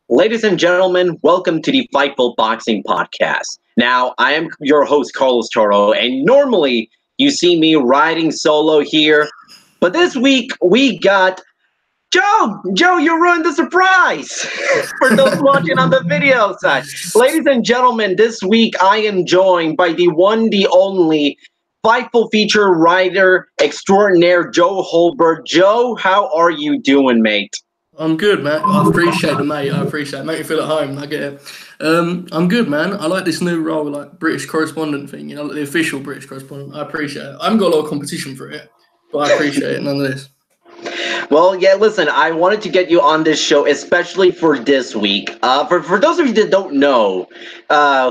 Ladies and gentlemen, welcome to the Fightful Boxing Podcast. Now, I am your host, Carlos Toro, and normally you see me riding solo here, but this week we got Joe. Joe, you ruined the surprise for those watching on the video side. Ladies and gentlemen, this week I am joined by the one, the only Fightful feature writer extraordinaire, Joe Hulbert. Joe, how are you doing, mate? I'm good, man. I appreciate it, mate. I appreciate it. Make me feel at home. I get it. I'm good, man. I like this new role, like British correspondent thing, like the official British correspondent. I appreciate it. I haven't got a lot of competition for it, but I appreciate it nonetheless. Well, yeah, listen, I wanted to get you on this show, especially for this week. For those of you that don't know,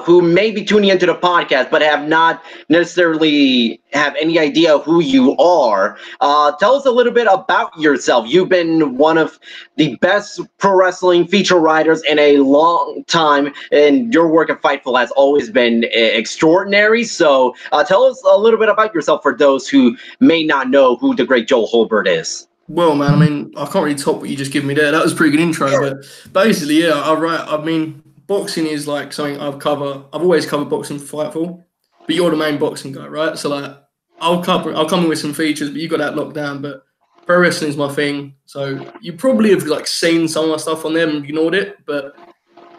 who may be tuning into the podcast but have not necessarily have any idea who you are, tell us a little bit about yourself. You've been one of the best pro wrestling feature writers in a long time, and your work at Fightful has always been extraordinary. So tell us a little bit about yourself for those who may not know who the great Joe Hulbert is. Well, man, I mean, I can't really top what you just gave me there. That was a pretty good intro, but basically, yeah, I write. I mean, boxing is like something I've always covered boxing for Fightful, but you're the main boxing guy, right? So like, I'll come in with some features, but you got that locked down. But pro wrestling is my thing, so you probably have like seen some of my stuff on there and ignored it, but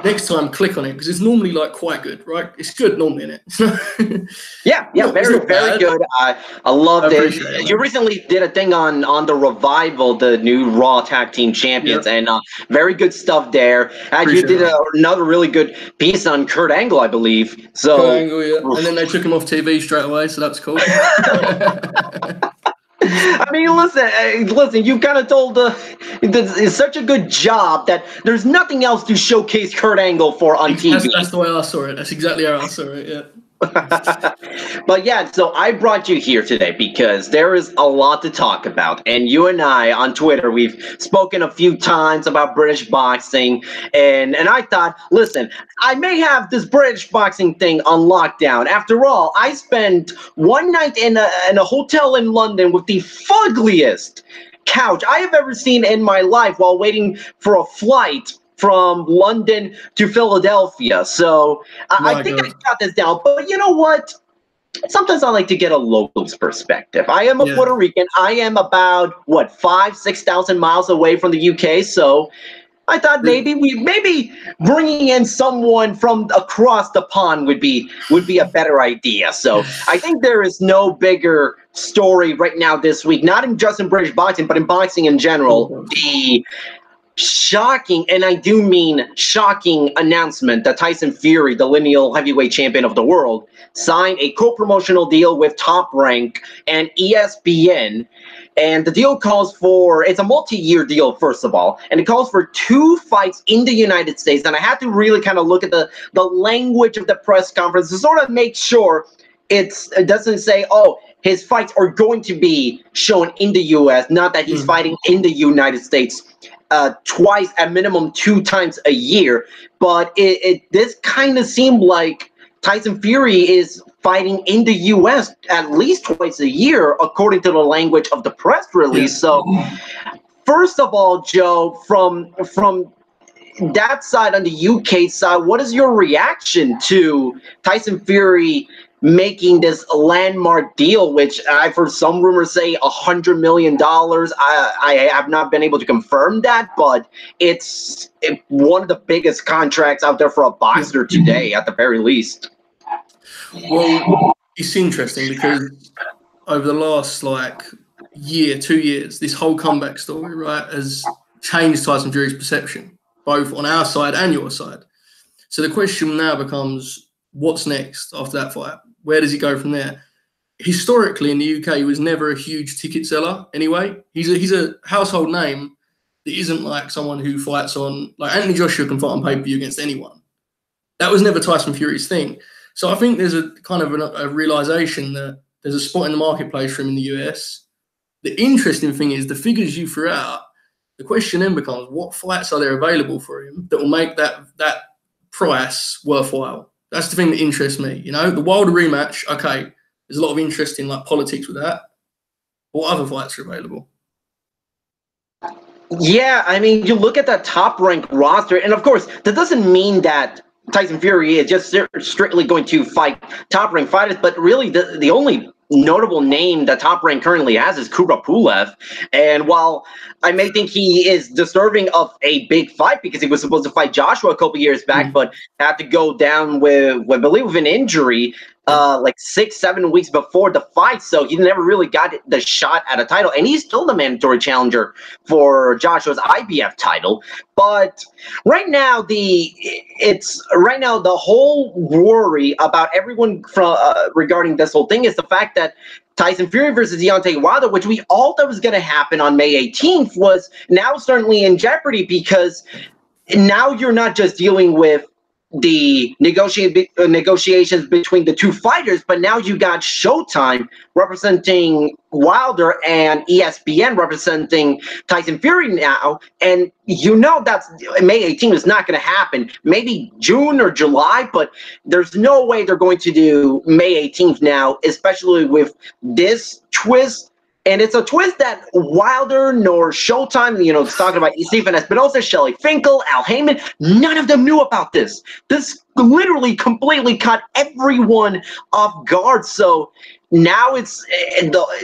next time click on it because it's normally like quite good, right? It's good normally, in it. yeah, very good. I loved it. You recently did a thing on the Revival, the new Raw Tag Team Champions, and very good stuff there. You did another really good piece on Kurt Angle, I believe. So Kurt Angle, yeah. And then they took him off TV straight away, so that's cool. I mean, listen. You've kind of told it's such a good job that there's nothing else to showcase Kurt Angle for on TV. That's the way I saw it. That's exactly how I saw it. Yeah. But yeah, so I brought you here today because there is a lot to talk about, and you and I on Twitter, we've spoken a few times about British boxing, and I thought, listen, I may have this British boxing thing on lockdown. After all, I spent one night in a hotel in London with the fuggliest couch I have ever seen in my life while waiting for a flight from London to Philadelphia. So I think I got this down. But you know what? Sometimes I like to get a local's perspective. I am a Puerto Rican. I am about, 6,000 miles away from the UK. So I thought maybe bringing in someone from across the pond would be a better idea. So I think there is no bigger story right now this week, not just in British boxing, but in boxing in general. The shocking, and I do mean shocking, announcement that Tyson Fury, the lineal heavyweight champion of the world, signed a co-promotional deal with Top Rank and ESPN. And the deal calls for, it's a multi-year deal, first of all, and it calls for 2 fights in the United States. And I had to really kind of look at the language of the press conference to sort of make sure it doesn't say, oh, his fights are going to be shown in the U.S., not that he's fighting in the United States twice, at minimum 2 times a year. But this kind of seemed like Tyson Fury is fighting in the U.S. at least twice a year, according to the language of the press release. So, first of all, Joe, from that side, on the UK side, what is your reaction to Tyson Fury making this landmark deal, which I've heard some rumors say $100 million. I have not been able to confirm that, but it's one of the biggest contracts out there for a boxer today, at the very least. Well, it's interesting because over the last 2 years, this whole comeback story, right, has changed Tyson Fury's perception, both on our side and your side. So the question now becomes, what's next after that fight? Where does he go from there? Historically, in the UK, he was never a huge ticket seller anyway. He's a household name that isn't like someone who fights on, like Anthony Joshua can fight on pay-per-view against anyone. That was never Tyson Fury's thing. So I think there's a kind of a realization that there's a spot in the marketplace for him in the US. The interesting thing is the figures you threw out, the question then becomes, what fights are there available for him that will make that price worthwhile? That's the thing that interests me. You know, the Wilder rematch, okay, there's a lot of interest in like politics with that. What other fights are available? Yeah, I mean, you look at that top-ranked roster, and of course, that doesn't mean that Tyson Fury is just strictly going to fight top-ranked fighters, but really the only notable name that Top Rank currently has is Kubra Pulev. And while I may think he is deserving of a big fight because he was supposed to fight Joshua a couple years back, but had to go down with I believe, with an injury like 6-7 weeks before the fight, so he never really got the shot at a title, and he's still the mandatory challenger for Joshua's IBF title. But right now, the whole worry about everyone from regarding this whole thing is the fact that Tyson Fury versus Deontay Wilder, which we all thought was going to happen on May 18th, was now certainly in jeopardy because now you're not just dealing with the negotiations between the two fighters, but now you got Showtime representing Wilder and ESPN representing Tyson Fury now, and you know that's May 18th is not going to happen. Maybe June or July, but there's no way they're going to do May 18th now, especially with this twist. And it's a twist that Wilder nor Showtime, it's talking about Stephen Espinosa, Shelley Finkel, Al Heyman, none of them knew about this. This literally completely caught everyone off guard. So now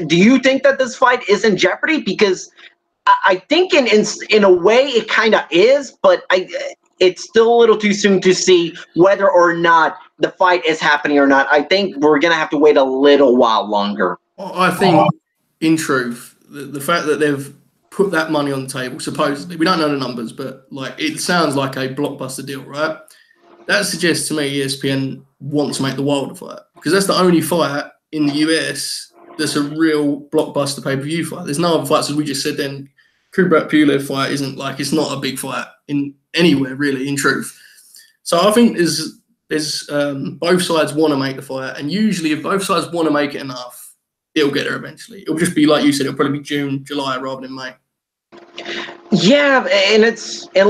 do you think that this fight is in jeopardy? Because I think in a way it kind of is, but it's still a little too soon to see whether or not the fight is happening or not. I think we're going to have to wait a little while longer. I think, in truth, the fact that they've put that money on the table, supposedly, we don't know the numbers, but it sounds like a blockbuster deal, right? That suggests to me ESPN want to make the Wilder fight because that's the only fight in the US that's a real blockbuster pay-per-view fight. There's no other fights, as we just said. Then Kubrat Pulev fight isn't it's not a big fight in anywhere really, in truth. So I think there's both sides want to make the fight, and usually if both sides want to make it enough, it'll get there eventually. It'll just be like you said. It'll probably be June, July rather than May. Yeah, and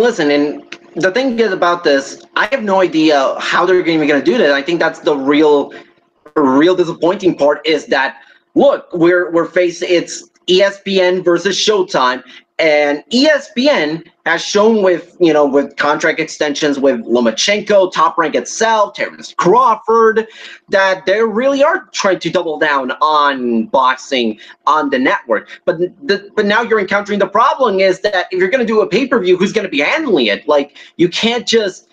listen, and the thing is about this, I have no idea how they're even going to do that. I think that's the real disappointing part is that look, we're facing it's ESPN versus Showtime, and ESPN has shown with contract extensions with Lomachenko, Top Rank itself, Terrence Crawford, that they really are trying to double down on boxing on the network. But now you're encountering the problem is that if you're going to do a pay-per-view, who's going to be handling it? You can't just.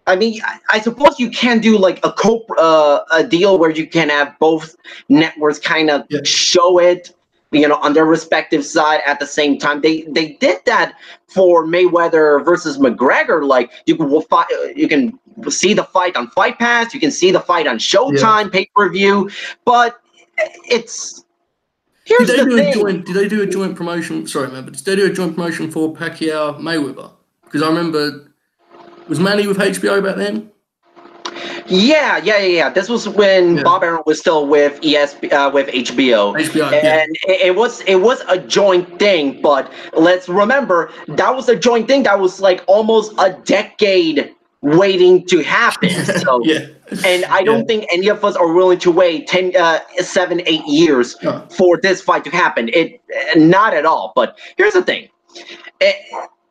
I mean, I suppose you can do a deal where you can have both networks kind of show it, on their respective side at the same time. They did that for Mayweather versus McGregor. You can see the fight on Fight Pass, you can see the fight on Showtime pay-per-view, but here's the thing. Did they do a joint promotion? Sorry, man, but did they do a joint promotion for Pacquiao Mayweather? Because I remember, was Manny with HBO back then? Yeah. This was when Bob Arum was still with with HBO. And it was a joint thing, but let's remember that was a joint thing that was almost a decade waiting to happen. So and I don't think any of us are willing to wait 7, 8 years for this fight to happen. Not at all. But here's the thing.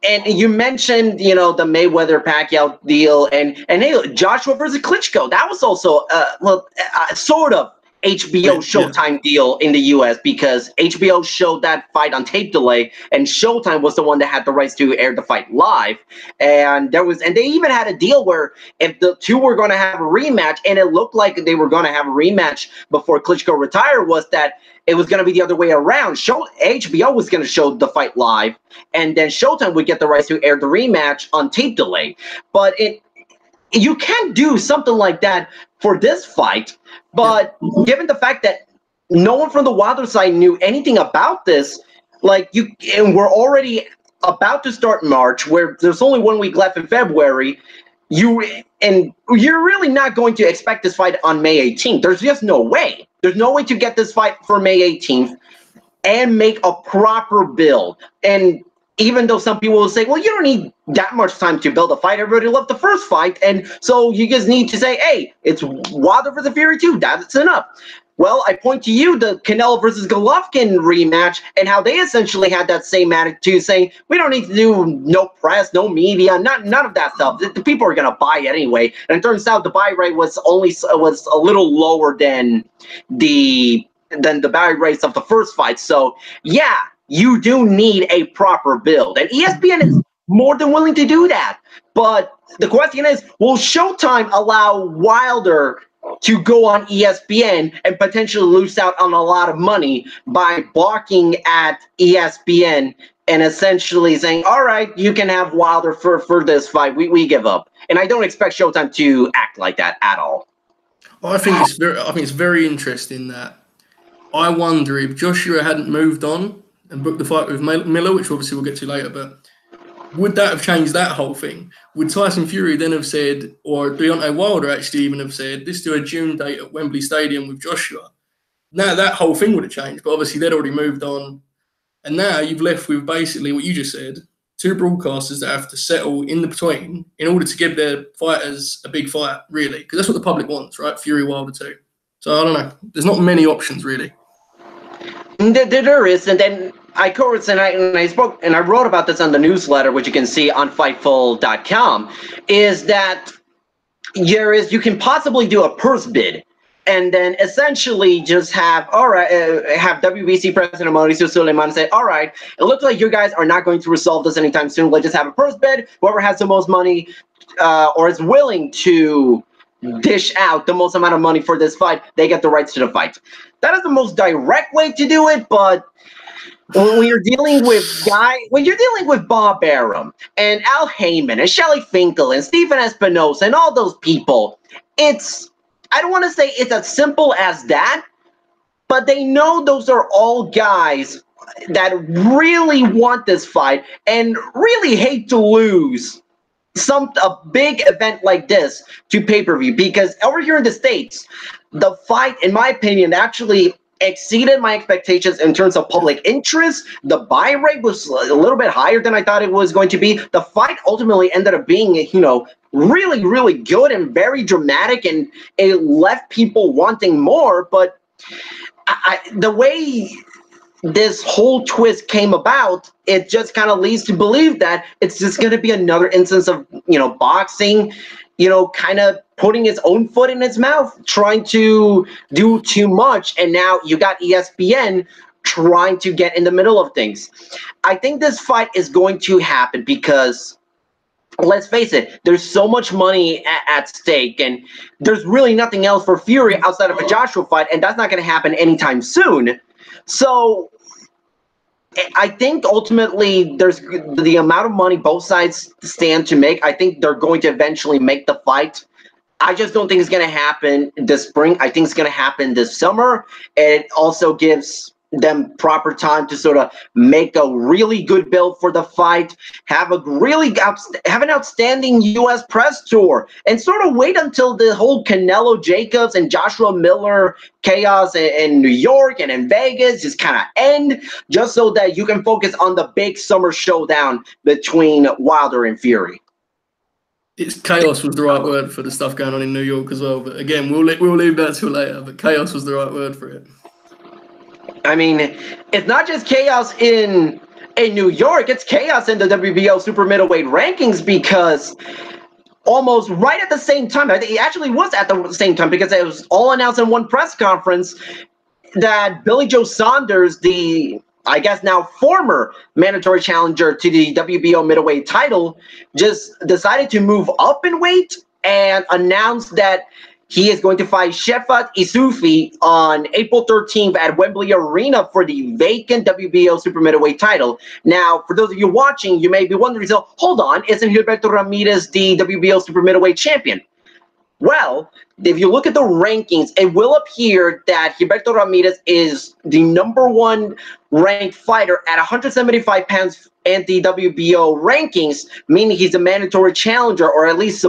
And you mentioned, the Mayweather Pacquiao deal, and hey, Joshua versus Klitschko. That was also sort of HBO Showtime deal in the U.S. because HBO showed that fight on tape delay, and Showtime was the one that had the rights to air the fight live. And they even had a deal where if the two were going to have a rematch, and it looked like they were going to have a rematch before Klitschko retired, was that it was going to be the other way around. HBO was going to show the fight live, and then Showtime would get the rights to air the rematch on tape delay. But you can't do something like that for this fight. But given the fact that no one from the Wilder side knew anything about this, and we're already about to start March, where there's only 1 week left in February, you're really not going to expect this fight on May 18th. There's just no way. There's no way to get this fight for May 18th and make a proper build. And even though some people will say, well, you don't need that much time to build a fight. Everybody loved the first fight. And so you just need to say, hey, it's Wilder versus Fury 2. That's enough. Well, I point to you, the Canelo versus Golovkin rematch, and how they essentially had that same attitude, saying, we don't need to do no press, no media, none of that stuff. The people are going to buy it anyway. And it turns out the buy rate was a little lower than the buy rates of the first fight. So, yeah, you do need a proper build. And ESPN is more than willing to do that. But the question is, will Showtime allow Wilder to go on ESPN and potentially lose out on a lot of money by balking at ESPN and essentially saying, all right, you can have Wilder for this fight. We give up. And I don't expect Showtime to act like that at all. I think it's very interesting that I wonder if Joshua hadn't moved on and booked the fight with Miller, which obviously we'll get to later, but would that have changed that whole thing? Would Tyson Fury then have said, or Deontay Wilder actually even have said, let's do a June date at Wembley Stadium with Joshua? Now that whole thing would have changed, but obviously they'd already moved on. And now you've left with basically what you just said, two broadcasters that have to settle in the between in order to give their fighters a big fight, really. Because that's what the public wants, right? Fury, Wilder too. So I don't know. There's not many options, really. There is, and then I spoke and I wrote about this on the newsletter, which you can see on Fightful.com, is that you can possibly do a purse bid and then essentially just have WBC President Mauricio Suleiman say, all right, it looks like you guys are not going to resolve this anytime soon. Let's just have a purse bid. Whoever has the most money or is willing to dish out the most amount of money for this fight, they get the rights to the fight. That is the most direct way to do it, but when you're dealing with Bob Arum and Al Heyman and Shelley Finkel and Stephen Espinosa and all those people, I don't want to say it's as simple as that, but they know those are all guys that really want this fight and really hate to lose a big event like this to pay-per-view, because over here in the States, the fight, in my opinion, actually exceeded my expectations in terms of public interest. The buy rate was a little bit higher than I thought it was going to be. The fight ultimately ended up being, really, really good and very dramatic, and it left people wanting more. But the way this whole twist came about, it just kind of leads to believe that it's just going to be another instance of, boxing, kind of putting its own foot in its mouth, trying to do too much. And now you got ESPN trying to get in the middle of things. I think this fight is going to happen because, let's face it, there's so much money at stake, and there's really nothing else for Fury outside of a Joshua fight, and that's not going to happen anytime soon. So I think ultimately there's the amount of money both sides stand to make. I think they're going to eventually make the fight. I just don't think it's going to happen this spring. I think it's going to happen this summer. It also gives them proper time to sort of make a really good build for the fight, have an outstanding U.S. press tour, and sort of wait until the whole Canelo Jacobs and Joshua Miller chaos in New York and in Vegas just kind of end, just so that you can focus on the big summer showdown between Wilder and Fury. Chaos was the right word for the stuff going on in New York as well. But again, we'll leave that till later. But chaos was the right word for it. I mean, it's not just chaos in New York, it's chaos in the WBO super middleweight rankings, because almost right at the same time, I think it actually was at the same time, because it was all announced in one press conference, that Billy Joe Saunders, the, I guess now former mandatory challenger to the WBO middleweight title, just decided to move up in weight and announced that he is going to fight Shefat Isufi on April 13th at Wembley Arena for the vacant WBO super middleweight title. Now, for those of you watching, you may be wondering, so hold on, isn't Gilberto Ramirez the WBO super middleweight champion? Well, if you look at the rankings, it will appear that Gilberto Ramirez is the #1 ranked fighter at 175 pounds in the WBO rankings, meaning he's a mandatory challenger, or at least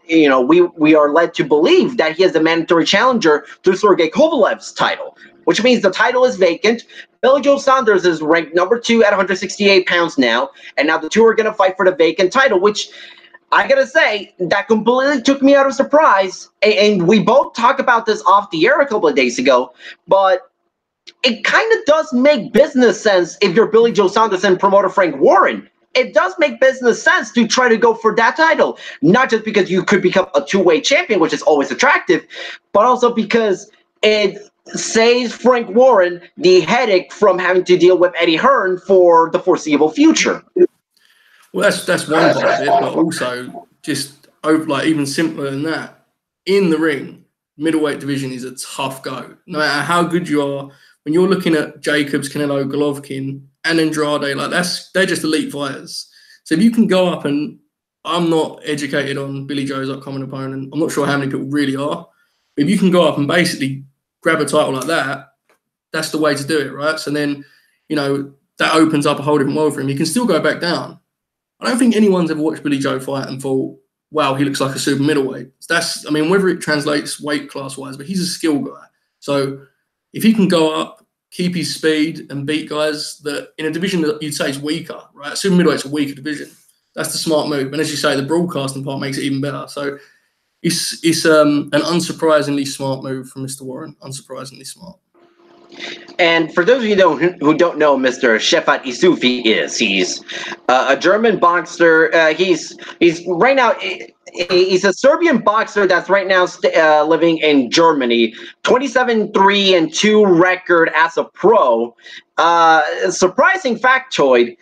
we are led to believe that he is the mandatory challenger to Sergey Kovalev's title, which means the title is vacant. Billy Joe Saunders is ranked #2 at 168 pounds now, and now the two are going to fight for the vacant title, which I gotta say, that completely took me out of surprise. And we both talked about this off the air a couple of days ago, but it kind of does make business sense if you're Billy Joe Saunders and promoter Frank Warren. It does make business sense to try to go for that title, not just because you could become a two-way champion, which is always attractive, but also because it saves Frank Warren the headache from having to deal with Eddie Hearn for the foreseeable future. Well, that's one part of it, but also just like even simpler than that. In the ring, middleweight division is a tough go. No matter how good you are, when you're looking at Jacobs, Canelo, Golovkin, and Andrade, like they're just elite fighters. So if you can go up, and I'm not educated on Billy Joe's upcoming opponent, I'm not sure how many people really are. But if you can go up and basically grab a title like that, that's the way to do it, right? So then, that opens up a whole different world for him. He can still go back down. I don't think anyone's ever watched Billy Joe fight and thought, wow, he looks like a super middleweight. Whether it translates weight class-wise, but he's a skill guy. So if he can go up, keep his speed, and beat guys that in a division that you'd say is weaker, right? Super middleweight's a weaker division. That's the smart move. And as you say, the broadcasting part makes it even better. So it's an unsurprisingly smart move from Mr. Warren. Unsurprisingly smart. And for those of you who don't know, Mr. Shefat Isufi he's a German boxer. He's right now. He's a Serbian boxer that's right now living in Germany. 27-3-2 record as a pro. Surprising factoid.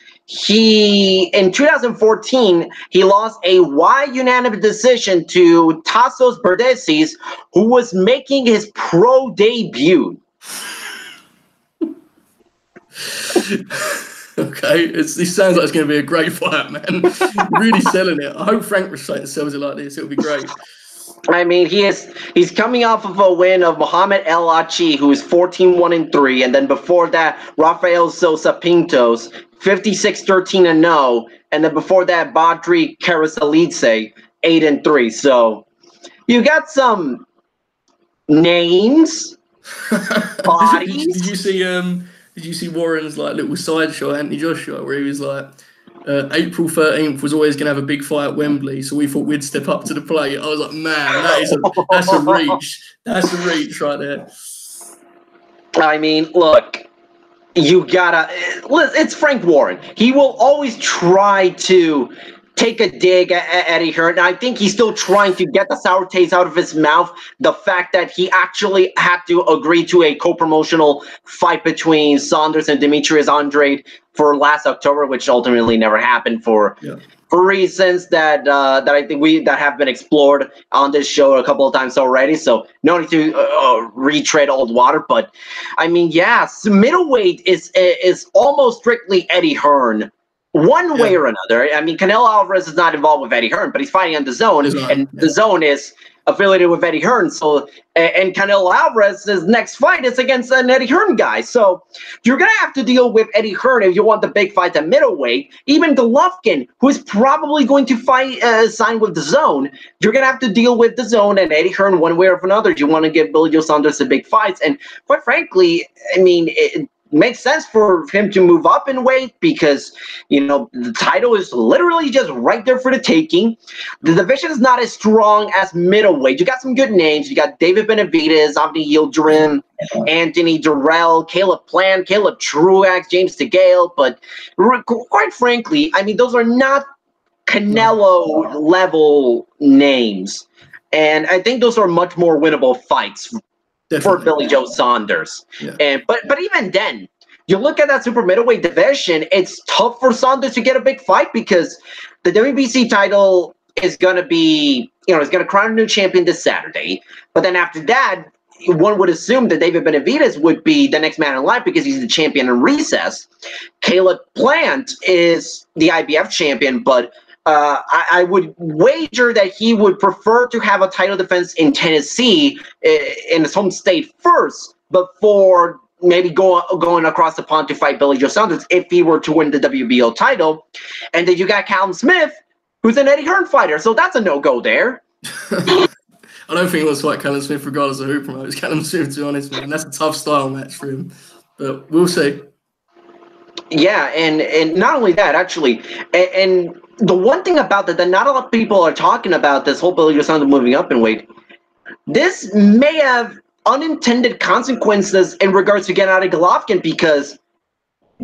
In 2014, he lost a wide unanimous decision to Tassos Berdesis, who was making his pro debut. Okay, this sounds like it's going to be a great fight, man. Really selling it. I hope Frank sells it like this. It'll be great. I mean, he's coming off of a win of Muhammad El Achi, who is 14-1-3, and then before that, Rafael Sosa Pintos, 56-13-0, and then before that, Badri Karasalidze, 8-3. So you got some names, bodies. Did you see Warren's little side shot, Anthony Joshua, where he was like, April 13th was always going to have a big fight at Wembley, so we thought we'd step up to the plate. I was like, man, that's a reach. That's a reach right there. I mean, look, it's Frank Warren. He will always try to take a dig at Eddie Hearn. And I think he's still trying to get the sour taste out of his mouth. The fact that he actually had to agree to a co-promotional fight between Saunders and Demetrius Andrade for last October, which ultimately never happened for reasons that I think that have been explored on this show a couple of times already. So no need to retread old water. But I mean, middleweight is almost strictly Eddie Hearn. One way or another. I mean, Canelo Alvarez is not involved with Eddie Hearn, but he's fighting on DAZN, and DAZN is affiliated with Eddie Hearn. So, and Canelo Alvarez's next fight is against an Eddie Hearn guy. So, you're gonna have to deal with Eddie Hearn if you want the big fight at middleweight. Even Golovkin, who is probably going to sign with DAZN, you're gonna have to deal with DAZN and Eddie Hearn one way or another. You want to give Billy Joe Saunders the big fights, and quite frankly, I mean, it makes sense for him to move up in weight because, the title is literally just right there for the taking. The division is not as strong as middleweight. You got some good names. You got David Benavidez, Avni Yildirim, Anthony Durrell, Caleb Plant, Caleb Truax, James DeGale. But quite frankly, I mean, those are not Canelo-level names. And I think those are much more winnable fights. Definitely. For Billy Joe Saunders. But even then, you look at that super middleweight division, it's tough for Saunders to get a big fight because the WBC title is going to be, is going to crown a new champion this Saturday. But then after that, one would assume that David Benavidez would be the next man in line because he's the champion in recess. Caleb Plant is the IBF champion, but I would wager that he would prefer to have a title defense in Tennessee in his home state first before maybe going across the pond to fight Billy Joe Saunders if he were to win the WBO title. And then you got Callum Smith, who's an Eddie Hearn fighter, so that's a no-go there. I don't think he wants to fight Callum Smith regardless of who promotes Callum Smith, to be honest, man. That's a tough style match for him, but we'll see. Yeah, and not only that, actually, and the one thing about that not a lot of people are talking about this whole Billy Joe Saunders moving up in weight, this may have unintended consequences in regards to Gennady Golovkin, because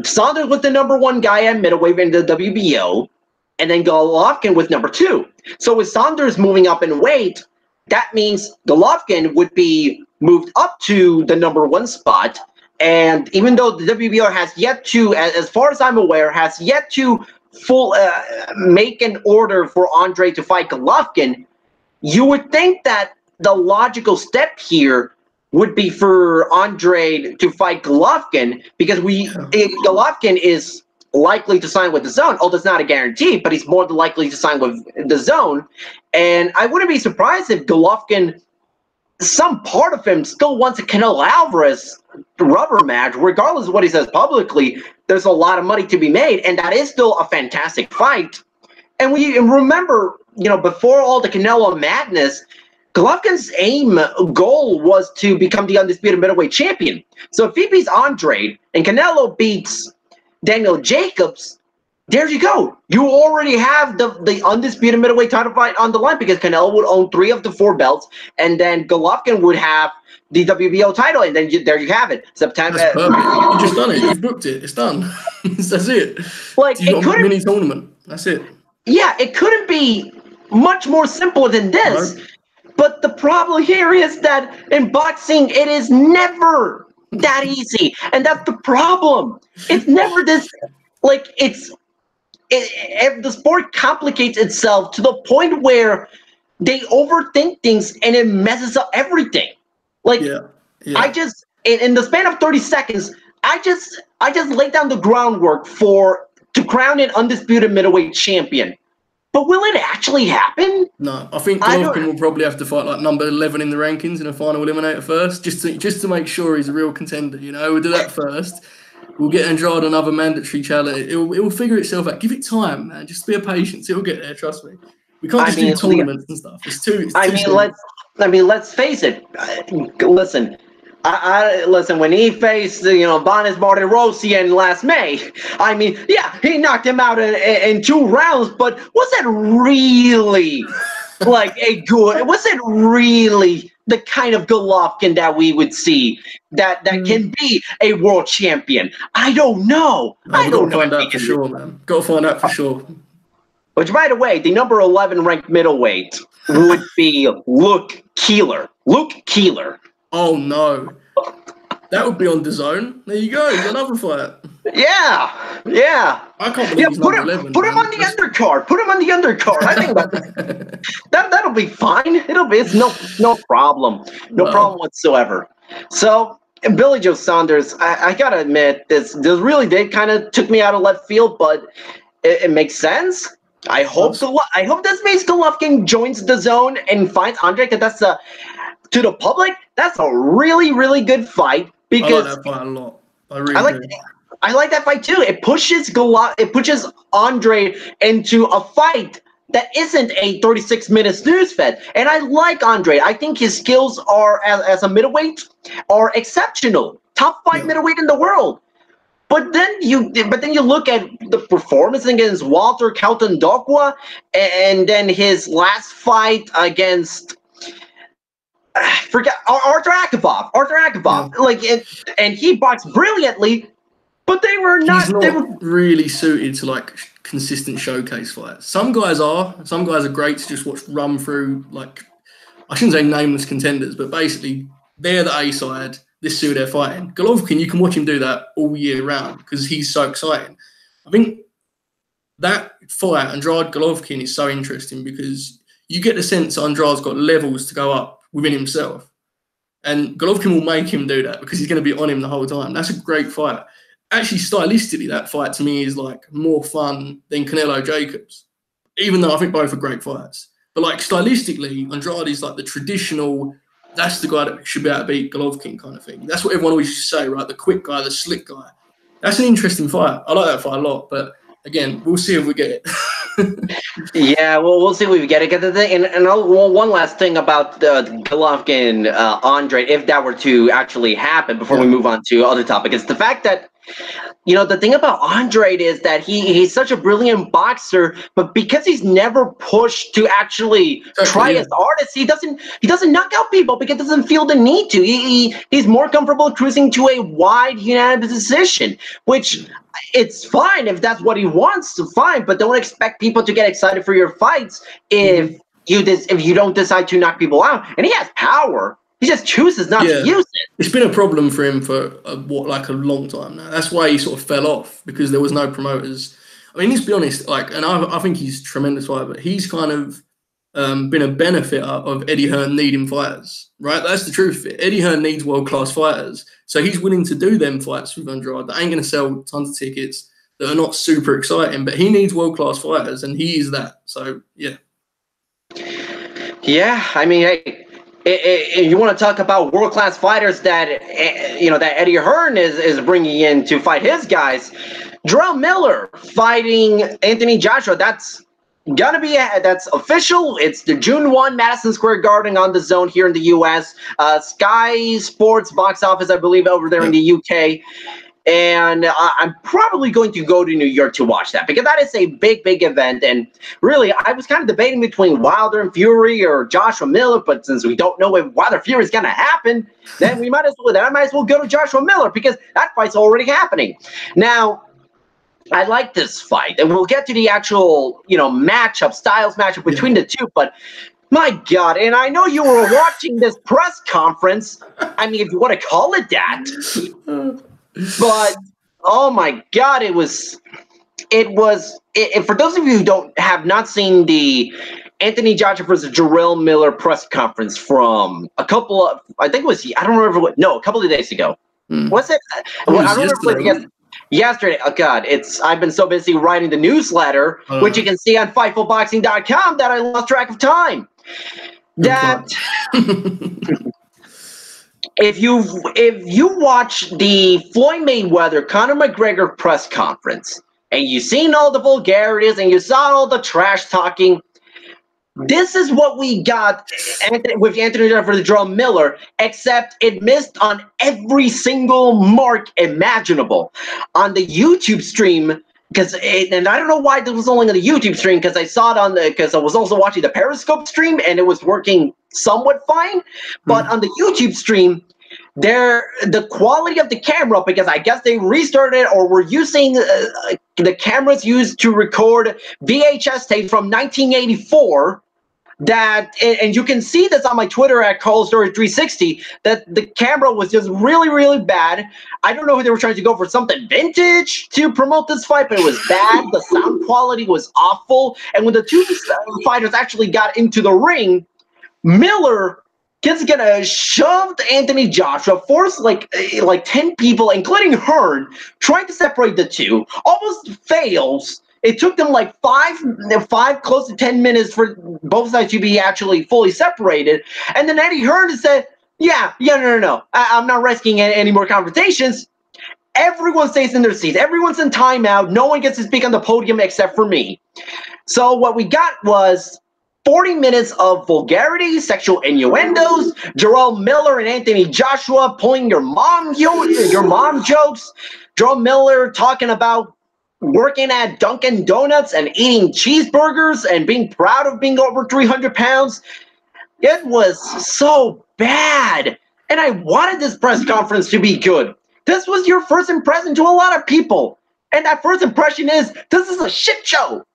Saunders was the #1 guy at middleweight in the WBO, and then Golovkin was #2. So with Saunders moving up in weight, that means Golovkin would be moved up to the #1 spot. And even though the WBO has yet to, as far as I'm aware, has yet to make an order for Andre to fight Golovkin, you would think that the logical step here would be for Andre to fight Golovkin, because Golovkin is likely to sign with the Zone. Although it's not a guarantee, but he's more than likely to sign with the Zone. And I wouldn't be surprised if Golovkin, some part of him still wants a Canelo Alvarez rubber match, regardless of what he says publicly. There's a lot of money to be made, and that is still a fantastic fight. And we remember, before all the Canelo madness, Golovkin's goal was to become the undisputed middleweight champion. So if he beats Andre and Canelo beats Daniel Jacobs, there you go. You already have the undisputed middleweight title fight on the line, because Canelo would own 3 of the 4 belts, and then Golovkin would have the WBO title, and then there you have it. September. That's perfect. You just done it. You've booked it. It's done. That's it. Like, you've got a mini tournament. That's it. Yeah, it couldn't be much more simple than this. No. But the problem here is that in boxing, it is never that easy, and that's the problem. It's never this. Like, if the sport complicates itself to the point where they overthink things and it messes up everything. Like, I just, in the span of 30 seconds, I just laid down the groundwork to crown an undisputed middleweight champion. But will it actually happen? No, I think Golovkin will probably have to fight like number 11 in the rankings in a final eliminator first, just to make sure he's a real contender. We'll do that first. We'll get Andrade another mandatory challenge. It will figure itself out. Give it time, man. Just be patient. It'll get there. Trust me. We can't just do tournaments and stuff. It's too. Let's face it. Listen. Listen, when he faced, Bonis Martirosyan last May, he knocked him out in 2 rounds, but was it really was it really the kind of Golovkin that we would see that can be a world champion? I don't know. I don't know. Got to find out for sure, man. Got to find out for sure. Which, by the way, the number 11 ranked middleweight would be Luke Keeler. Oh, no. That would be on DAZN. There you go. He's another fight. Yeah. I can't believe he's number 11. Put him on the undercard. I think that'll be fine. It's no problem. No problem whatsoever. So, Billy Joe Saunders, I gotta admit, this really did kind of took me out of left field, but it makes sense. I hope this means Golovkin joins the Zone and fights Andre, because that's to the public, that's a really, really good fight. Because I like that fight a lot. I like that fight too. It pushes Andre into a fight that isn't a 36-minute snooze fest. And I like Andre. I think his skills are as a middleweight are exceptional. Top 5 middleweight in the world. But then you look at the performance against Walter Kaltundokwa, and then his last fight against Arthur Akavov. And he boxed brilliantly, but they were not. He's not really suited to consistent showcase fights. Some guys are great to just watch run through. I shouldn't say nameless contenders, but basically they're the A side. This is who they're fighting. Golovkin, you can watch him do that all year round because he's so exciting. I think that fight, Andrade Golovkin, is so interesting because you get the sense Andrade's got levels to go up within himself. And Golovkin will make him do that because he's going to be on him the whole time. That's a great fight. Actually, stylistically, that fight to me is more fun than Canelo Jacobs, even though I think both are great fights. But stylistically, Andrade is the traditional, that's the guy that should be able to beat Golovkin kind of thing. That's what everyone always used to say, right? The quick guy, the slick guy. That's an interesting fight. I like that fight a lot, but again, we'll see if we get it. Yeah, well, we'll see if we get it. And one last thing about Golovkin, Andre, if that were to actually happen before we move on to other topics, is the fact that The thing about Andrade is that he's such a brilliant boxer, but because he's never pushed to actually try his hardest, he doesn't knock out people because he doesn't feel the need to. He's more comfortable cruising to a wide unanimous decision, which it's fine if that's what he wants to find, but don't expect people to get excited for your fights if you don't decide to knock people out. And he has power. He just chooses not to use it. It's been a problem for him for a long time now. That's why he sort of fell off, because there was no promoters. I mean, let's be honest, and I think he's a tremendous fighter, but he's kind of been a benefit of Eddie Hearn needing fighters, right? That's the truth of it. Eddie Hearn needs world-class fighters, so he's willing to do them fights with Andrade. That ain't going to sell tons of tickets, that are not super exciting, but he needs world-class fighters, and he is that. So, yeah. Yeah, I mean, hey, if you want to talk about world-class fighters that that Eddie Hearn is bringing in to fight his guys, Jarrell Miller fighting Anthony Joshua. That's that's official. It's the June 1 Madison Square Garden on the Zone here in the U.S. Sky Sports box office, I believe, over there in the U.K. And I'm probably going to go to New York to watch that, because that is a big, big event. And really, I was kind of debating between Wilder and Fury or Joshua Miller, but since we don't know if Wilder Fury is going to happen, then I might as well go to Joshua Miller, because that fight's already happening. Now, I like this fight, and we'll get to the actual, styles matchup between the two, but my God, and I know you were watching this press conference. I mean, if you want to call it that. But oh my God, it was for those of you who have not seen the Anthony Joshua versus Jarrell Miller press conference from a couple of days ago. Was it? I don't remember. Yesterday. Oh God, I've been so busy writing the newsletter, which you can see on Fightfulboxing.com, that I lost track of time. If you watch the Floyd Mayweather Conor McGregor press conference, and you've seen all the vulgarities and you saw all the trash talking, this is what we got with Anthony Joshua for the Jarrell Miller, except it missed on every single mark imaginable. On the YouTube stream, and I don't know why this was only on the YouTube stream, because I saw it because I was also watching the Periscope stream and it was working somewhat fine. But on the YouTube stream, the quality of the camera, because I guess they restarted it or were using the cameras used to record VHS tapes from 1984. And you can see this on my Twitter at Carlos Toro 360, that the camera was just really, really bad. I don't know if they were trying to go for something vintage to promote this fight, but it was bad. The sound quality was awful. And when the two fighters actually got into the ring, Miller shoved Anthony Joshua, forced like 10 people, including Hearn, trying to separate the two, almost fails. It took them like five, close to 10 minutes for both sides to be actually fully separated. And then Eddie Hearn said, no. I'm not risking any more confrontations. Everyone stays in their seats. Everyone's in timeout. No one gets to speak on the podium except for me. So what we got was 40 minutes of vulgarity, sexual innuendos, Jarrell Miller and Anthony Joshua pulling your mom jokes, Jarrell Miller talking about working at Dunkin' Donuts and eating cheeseburgers and being proud of being over 300 pounds. It was so bad. And I wanted this press conference to be good. This was your first impression to a lot of people. And that first impression is, this is a shit show.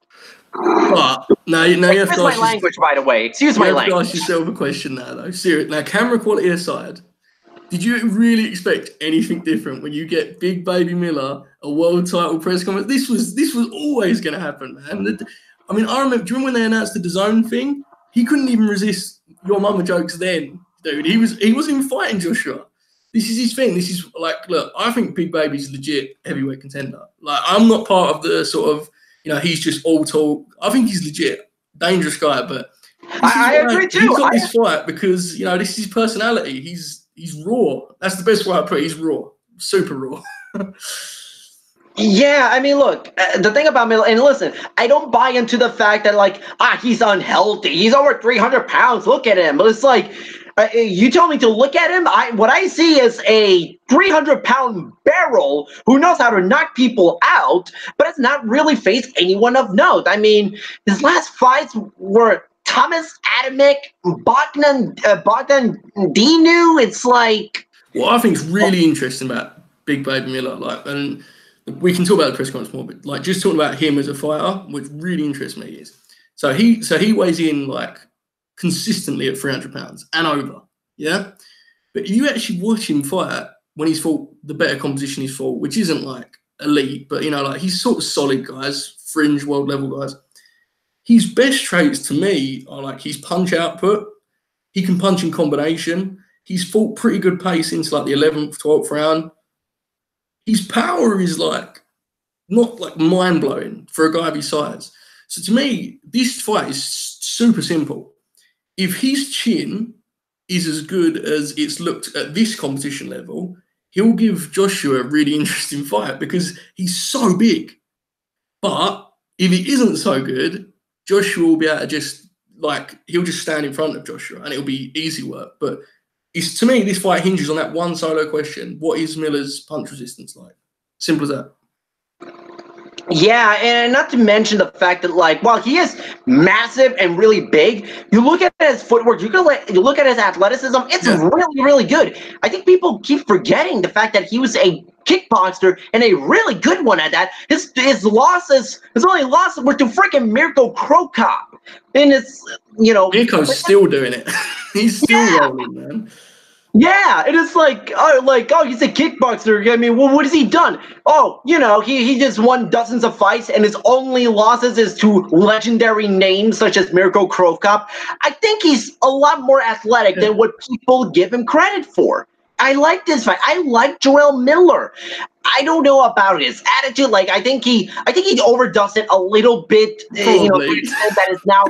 Now you have to my language, by the way. Excuse my language. You have to ask yourself a question now, though. Seriously. Now, camera quality aside, did you really expect anything different when you get Big Baby Miller a world title press conference? This was always going to happen, man. I mean, I remember. Do you remember when they announced the DAZN thing? He couldn't even resist your mama jokes then, dude. He wasn't fighting Joshua. This is his thing. This is like, look, I think Big Baby's legit heavyweight contender. Like, I'm not part of the sort of, he's just all talk. I think he's legit, dangerous guy. But I agree too. He got this fight because this is his personality. He's raw. That's the best way I put it. He's raw, super raw. Yeah, I mean, look, the thing about Miller, and listen, I don't buy into the fact that he's unhealthy. He's over 300 pounds. Look at him. It's like, You told me to look at him. What I see is a 300-pound barrel who knows how to knock people out, but has not really faced anyone of note. I mean, his last fights were Thomas Adamek, Bogdan Dinu. It's like, what I think is really interesting about Big Baby Miller, like, and we can talk about the press conference more, but like just talking about him as a fighter, what really interests me is so he weighs in like consistently at 300 pounds and over, yeah. But if you actually watch him fight when he's fought the better competition he's fought, which isn't like elite, but you know, like he's sort of solid guys, fringe world level guys. His best traits to me are like his punch output. He can punch in combination. He's fought pretty good pace into like the 11th, 12th round. His power is like not like mind blowing for a guy of his size. So to me, this fight is super simple. If his chin is as good as it's looked at this competition level, he'll give Joshua a really interesting fight because he's so big. But if he isn't so good, Joshua will be able to just like he'll just stand in front of Joshua and it'll be easy work. But it's to me, this fight hinges on that one solo question: what is Miller's punch resistance like? Simple as that. Yeah, and not to mention the fact that, like, while he is massive and really big, you look at his footwork, you look at his athleticism, it's really, really good. I think people keep forgetting the fact that he was a kickboxer and a really good one at that. His only losses were to freaking Mirko Krokop. And it's, you know... Mirko's still doing it. He's still rolling, man. Yeah, it is like, he's a kickboxer. I mean, well, what has he done? Oh, you know, he just won dozens of fights, and his only losses is to legendary names such as Mirko Krokop. I think he's a lot more athletic than what people give him credit for. I like this fight. I like Jarrell Miller. I don't know about his attitude. Like, I think he overdoes it a little bit. You know, that is now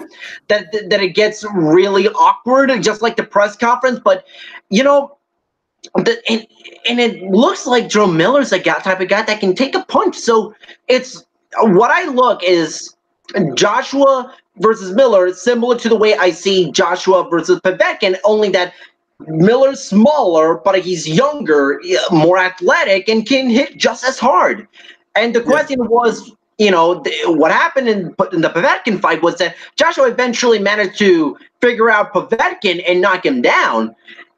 that it gets really awkward, just like the press conference. But you know, and it looks like Jarrell Miller's a type of guy that can take a punch. So it's what I look is Joshua versus Miller, similar to the way I see Joshua versus Povetkin, only that Miller's smaller, but he's younger, more athletic, and can hit just as hard. And the question was, you know, what happened in the Povetkin fight was that Joshua eventually managed to figure out Povetkin and knock him down.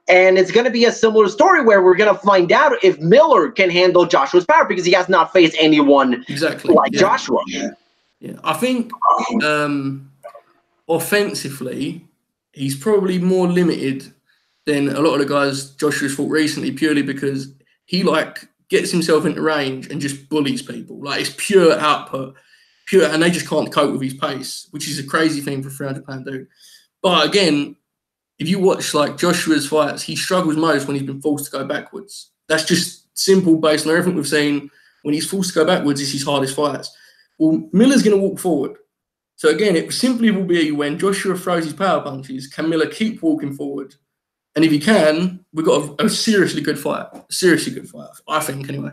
And it's going to be a similar story where we're going to find out if Miller can handle Joshua's power because he has not faced anyone like Joshua. Yeah, I think offensively, he's probably more limited than a lot of the guys Joshua's fought recently, purely because he like gets himself into range and just bullies people. Like it's pure output, and they just can't cope with his pace, which is a crazy thing for a 300-pound dude. But again, if you watch like Joshua's fights, he struggles most when he's been forced to go backwards. That's just simple based on everything we've seen. When he's forced to go backwards, it's his hardest fights. Well, Miller's going to walk forward. So again, it simply will be when Joshua throws his power punches, can Miller keep walking forward? And if he can, we've got a seriously good fight. Seriously good fight, I think, anyway.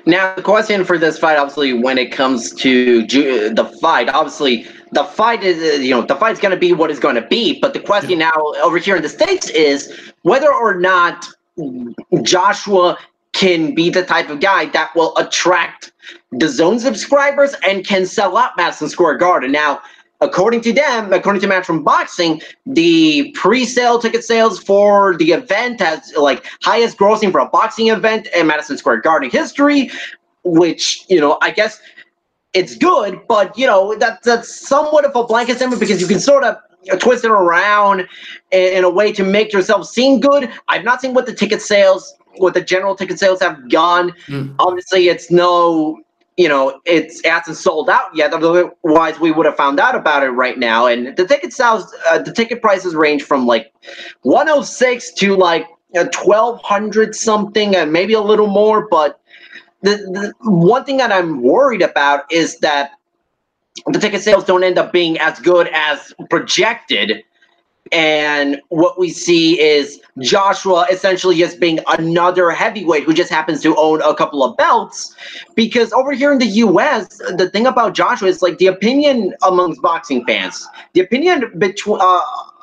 Now, the question for this fight, obviously, when it comes to the fight, obviously, the fight is, you know, the fight's going to be what it's going to be. But the question now over here in the States is whether or not Joshua can be the type of guy that will attract the zone subscribers and can sell out Madison Square Garden. Now, according to them, according to Match from Boxing, the pre-sale ticket sales for the event has like highest grossing for a boxing event in Madison Square Garden history, which, you know, I guess it's good, but, you know, that's somewhat of a blanket statement because you can sort of twist it around in a way to make yourself seem good. I've not seen what the ticket sales, what the general ticket sales have gone. Obviously, it's no... You know, it hasn't sold out yet. Otherwise, we would have found out about it right now. And the ticket sales, the ticket prices range from like $106 to like $1,200 something, and maybe a little more. But the one thing that I'm worried about is that the ticket sales don't end up being as good as projected. And what we see is Joshua essentially just being another heavyweight who just happens to own a couple of belts. Because over here in the U.S., the thing about Joshua is like the opinion amongst boxing fans, the opinion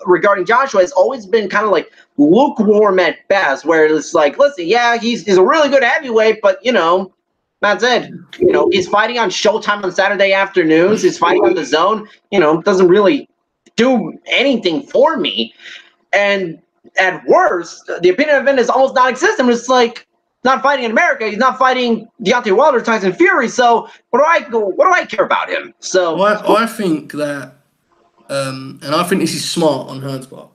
regarding Joshua has always been kind of like lukewarm at best, where it's like, listen, yeah, he's a really good heavyweight, but that's it. He's fighting on Showtime on Saturday afternoons. He's fighting on the Zone. Doesn't really do anything for me. And at worst, the opinion of him is almost non-existent. It's like, not fighting in America. He's not fighting Deontay Wilder, Tyson Fury. So what do I care about him? So I think that, and I think this is smart on Hearn's part.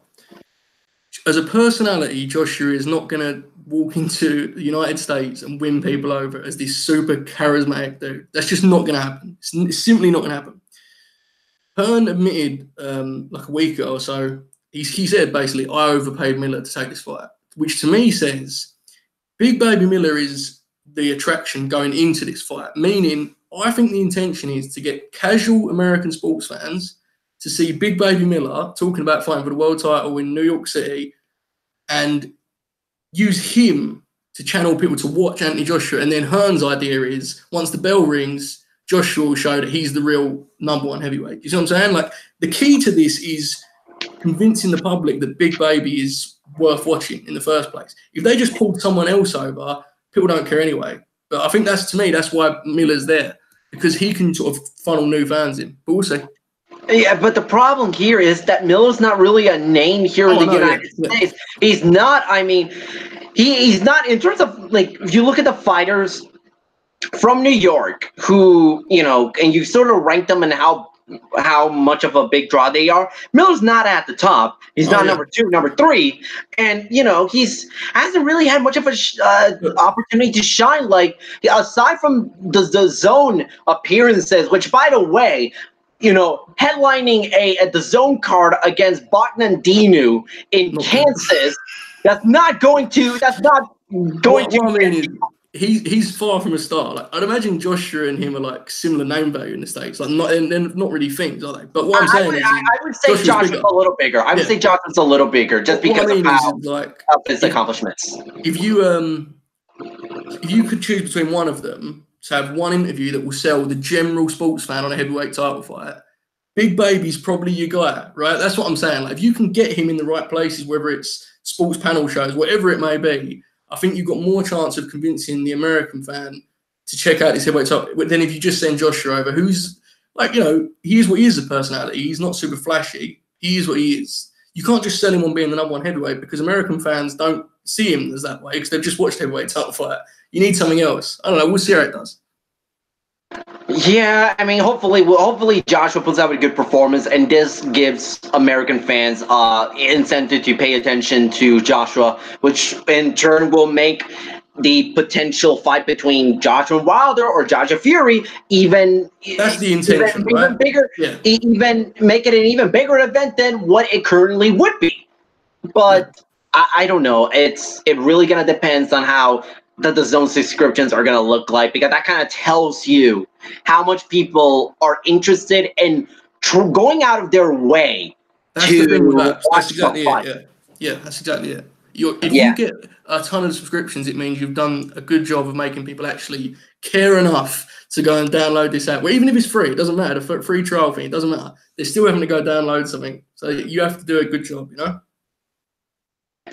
As a personality, Joshua is not going to walk into the United States and win people over as this super charismatic dude. That's just not going to happen. It's simply not going to happen. Hearn admitted like a week ago or so, he said basically, I overpaid Miller to take this fight, which to me says Big Baby Miller is the attraction going into this fight, meaning I think the intention is to get casual American sports fans to see Big Baby Miller talking about fighting for the world title in New York City and use him to channel people to watch Anthony Joshua. And then Hearn's idea is once the bell rings, Joshua will show that he's the real #1 heavyweight. You see what I'm saying? Like, the key to this is convincing the public that Big Baby is worth watching in the first place. If they just pulled someone else over, people don't care anyway. But I think that's why Miller's there, because he can sort of funnel new fans in. But we'll see. Yeah, but the problem here is that Miller's not really a name here in the United States. He's not. I mean, he's not in terms of, like, if you look at the fighters from New York who, and you sort of rank them and how much of a big draw they are. Miller's not at the top. He's not number 2, number 3, and he's hasn't really had much of a opportunity to shine. Like, aside from the Zone appearances, which, by the way, headlining the Zone card against Bogdan Dinu in Kansas, that's not going to. He's far from a star. Like, I'd imagine Joshua and him are like similar name value in the States. Like, they're not really things, are they? But what I'm saying is, I would say Joshua's a little bigger. I would say Joshua's a little bigger just because of his accomplishments. If you could choose between one of them to have one interview that will sell the general sports fan on a heavyweight title fight, Big Baby's probably your guy, right? That's what I'm saying. Like, if you can get him in the right places, whether it's sports panel shows, whatever it may be, I think you've got more chance of convincing the American fan to check out this heavyweight title than if you just send Joshua over, who's like, he is what he is as a personality. He's not super flashy. He is what he is. You can't just sell him on being the #1 heavyweight, because American fans don't see him as that way because they've just watched heavyweight title fight. You need something else. I don't know. We'll see how it does. Yeah, I mean, hopefully Joshua puts out a good performance, and this gives American fans incentive to pay attention to Joshua, which in turn will make the potential fight between Joshua and Wilder or Joshua Fury even bigger, even make it an even bigger event than what it currently would be. But I don't know. It really gonna depends on how the Zone subscriptions are going to look like, because that kind of tells you how much people are interested in going out of their way to watch the fight. Yeah, that's exactly it. If you get a ton of subscriptions, it means you've done a good job of making people actually care enough to go and download this app. Well, even if it's free, it doesn't matter. The free trial thing, it doesn't matter. They're still having to go download something. So you have to do a good job,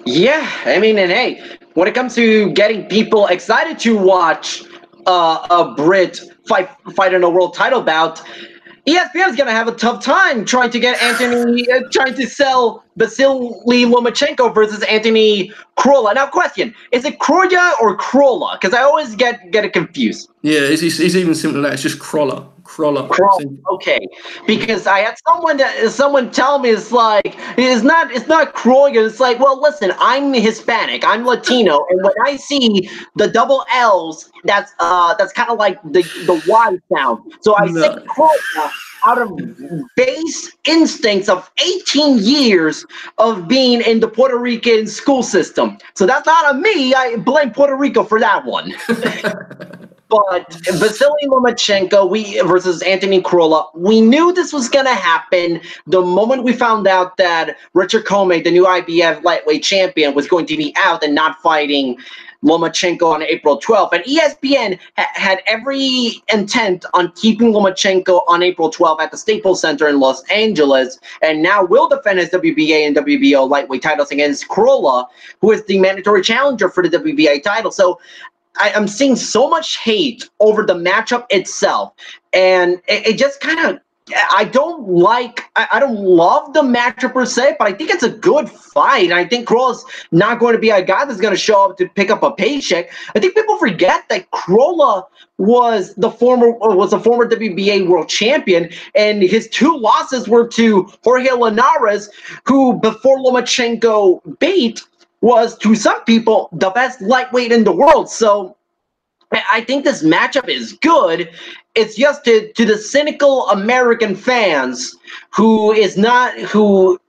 Yeah, I mean, and hey, when it comes to getting people excited to watch a Brit fight in a world title bout, ESPN is going to have a tough time trying to get trying to sell Vasiliy Lomachenko versus Anthony Crolla. Now, question, is it Crolla or Crolla? Because I always get it confused. Yeah, it's even simpler than that. It's just Crolla. Crolla. Okay, because I had someone tell me it's not Crolla. It's like, well, listen, I'm Hispanic, I'm Latino, and when I see the double L's, that's kind of like the Y sound. So I say Crolla out of base instincts of 18 years of being in the Puerto Rican school system. So that's not on me. I blame Puerto Rico for that one. But Vasiliy Lomachenko versus Anthony Crolla, we knew this was going to happen the moment we found out that Richard Comey, the new IBF lightweight champion, was going to be out and not fighting Lomachenko on April 12th. And ESPN had every intent on keeping Lomachenko on April 12th at the Staples Center in Los Angeles, and now will defend his WBA and WBO lightweight titles against Crolla, who is the mandatory challenger for the WBA title. So I'm seeing so much hate over the matchup itself, and it just kind of, I don't love the matchup per se, but I think it's a good fight. I think Crolla's not going to be a guy that's going to show up to pick up a paycheck. I think people forget that Crolla was a former WBA world champion, and his 2 losses were to Jorge Linares, who before Lomachenko beat was, to some people, the best lightweight in the world. So I think this matchup is good. It's just to the cynical American fans who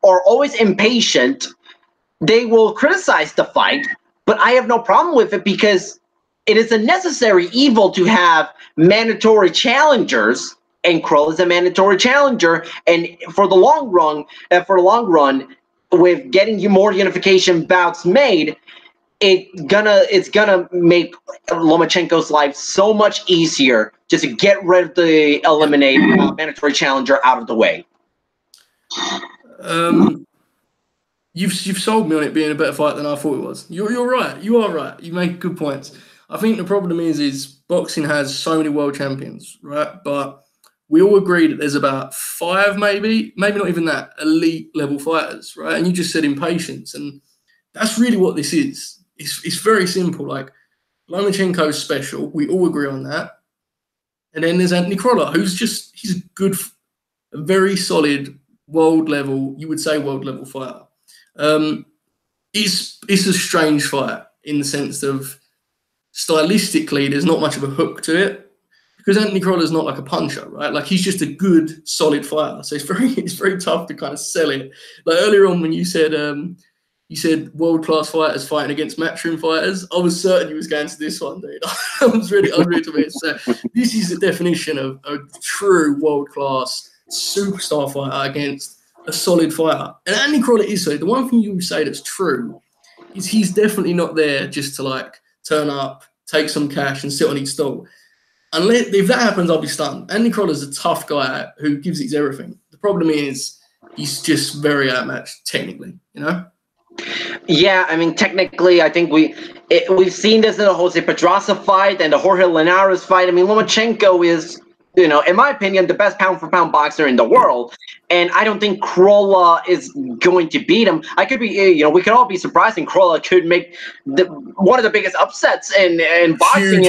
are always impatient. They will criticize the fight, but I have no problem with it because it is a necessary evil to have mandatory challengers, and Crolla is a mandatory challenger. And for the long run, with getting you more unification bouts made, it's gonna make Lomachenko's life so much easier just to get rid of the mandatory challenger out of the way. You've sold me on it being a better fight than I thought it was. You're right. You are right. You make good points. I think the problem is boxing has so many world champions, right? But we all agree that there's about 5, maybe not even that, elite level fighters, right? And you just said impatience, and that's really what this is. It's very simple. Like, Lomachenko's special. We all agree on that. And then there's Anthony Crolla, he's a very solid world level fighter. It's a strange fight in the sense of stylistically, there's not much of a hook to it. Because Anthony Crolla's not like a puncher, right? Like, he's just a good, solid fighter. So it's very tough to kind of sell it. Like, earlier on when you said world-class fighters fighting against matchroom fighters, I was certain you was going to this one, dude. I was ready to be. So this is the definition of a true world-class superstar fighter against a solid fighter. And Anthony Crolla is so. The one thing you would say that's true is he's definitely not there just to like turn up, take some cash, and sit on his stall. Unless, if that happens, I'll be stunned. Anthony Crolla's a tough guy who gives his everything. The problem is he's just very outmatched technically, you know? Yeah, I mean, technically, I think we've seen this in the Jose Pedraza fight and the Jorge Linares fight. I mean, Lomachenko is, in my opinion, the best pound-for-pound boxer in the world. And I don't think Crolla is going to beat him. I could be, we could all be surprised, and Crolla could make one of the biggest upsets in boxing.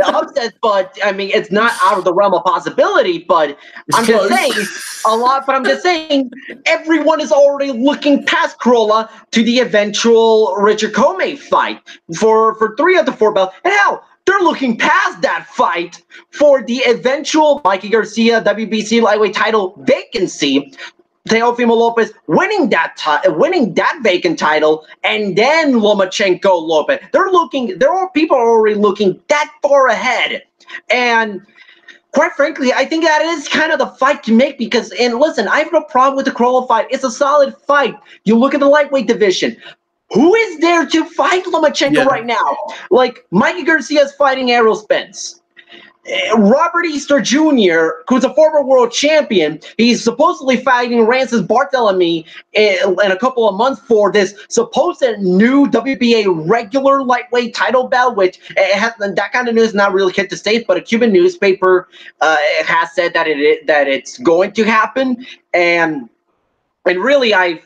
Upsets, but I mean, it's not out of the realm of possibility. But I'm just saying, everyone is already looking past Crolla to the eventual Richard Comey fight for 3 of the 4 belts. And hell, they're looking past that fight for the eventual Mikey Garcia WBC lightweight title vacancy. Teofimo Lopez winning that vacant title, and then Lomachenko Lopez. There are people already looking that far ahead, and quite frankly, I think that is kind of the fight to make because, and listen, I have no problem with the Crolla fight. It's a solid fight. You look at the lightweight division. Who is there to fight Lomachenko right now? Like, Mikey Garcia is fighting Errol Spence. Robert Easter Jr., who's a former world champion, he's supposedly fighting Rances Barthélemy in a couple of months for this supposed new WBA regular lightweight title bout, which that kind of news not really hit the States, but a Cuban newspaper has said that it's going to happen. And really, I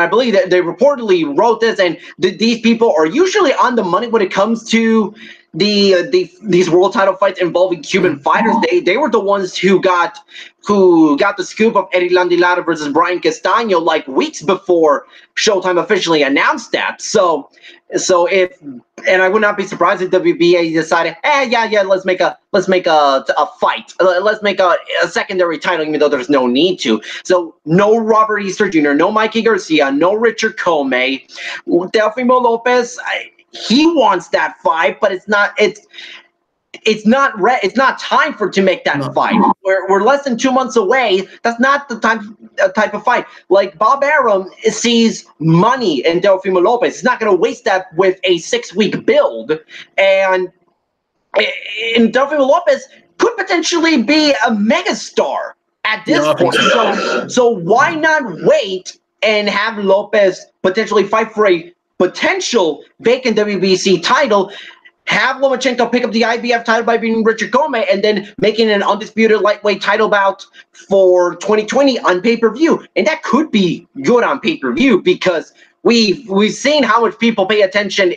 believe that they reportedly wrote this, and these people are usually on the money when it comes to these world title fights involving Cuban fighters. They were the ones who got the scoop of Eddie Lara versus Brian Castaño like weeks before Showtime officially announced that. So I would not be surprised if WBA decided, let's make a fight. Let's make a secondary title, even though there's no need to. So no Robert Easter Jr., no Mikey Garcia, no Richard Comey, Teofimo Lopez. He wants that fight, but it's not time to make that fight. We're less than 2 months away. That's not the type of fight. Like Bob Arum sees money in Teofimo Lopez. He's not going to waste that with a 6-week build. And Teofimo Lopez could potentially be a megastar at this point. So why not wait and have Lopez potentially fight for a potential vacant WBC title, have Lomachenko pick up the IBF title by beating Richard Gomez, and then making an undisputed lightweight title bout for 2020 on pay-per-view. And that could be good on pay-per-view because we've seen how much people pay attention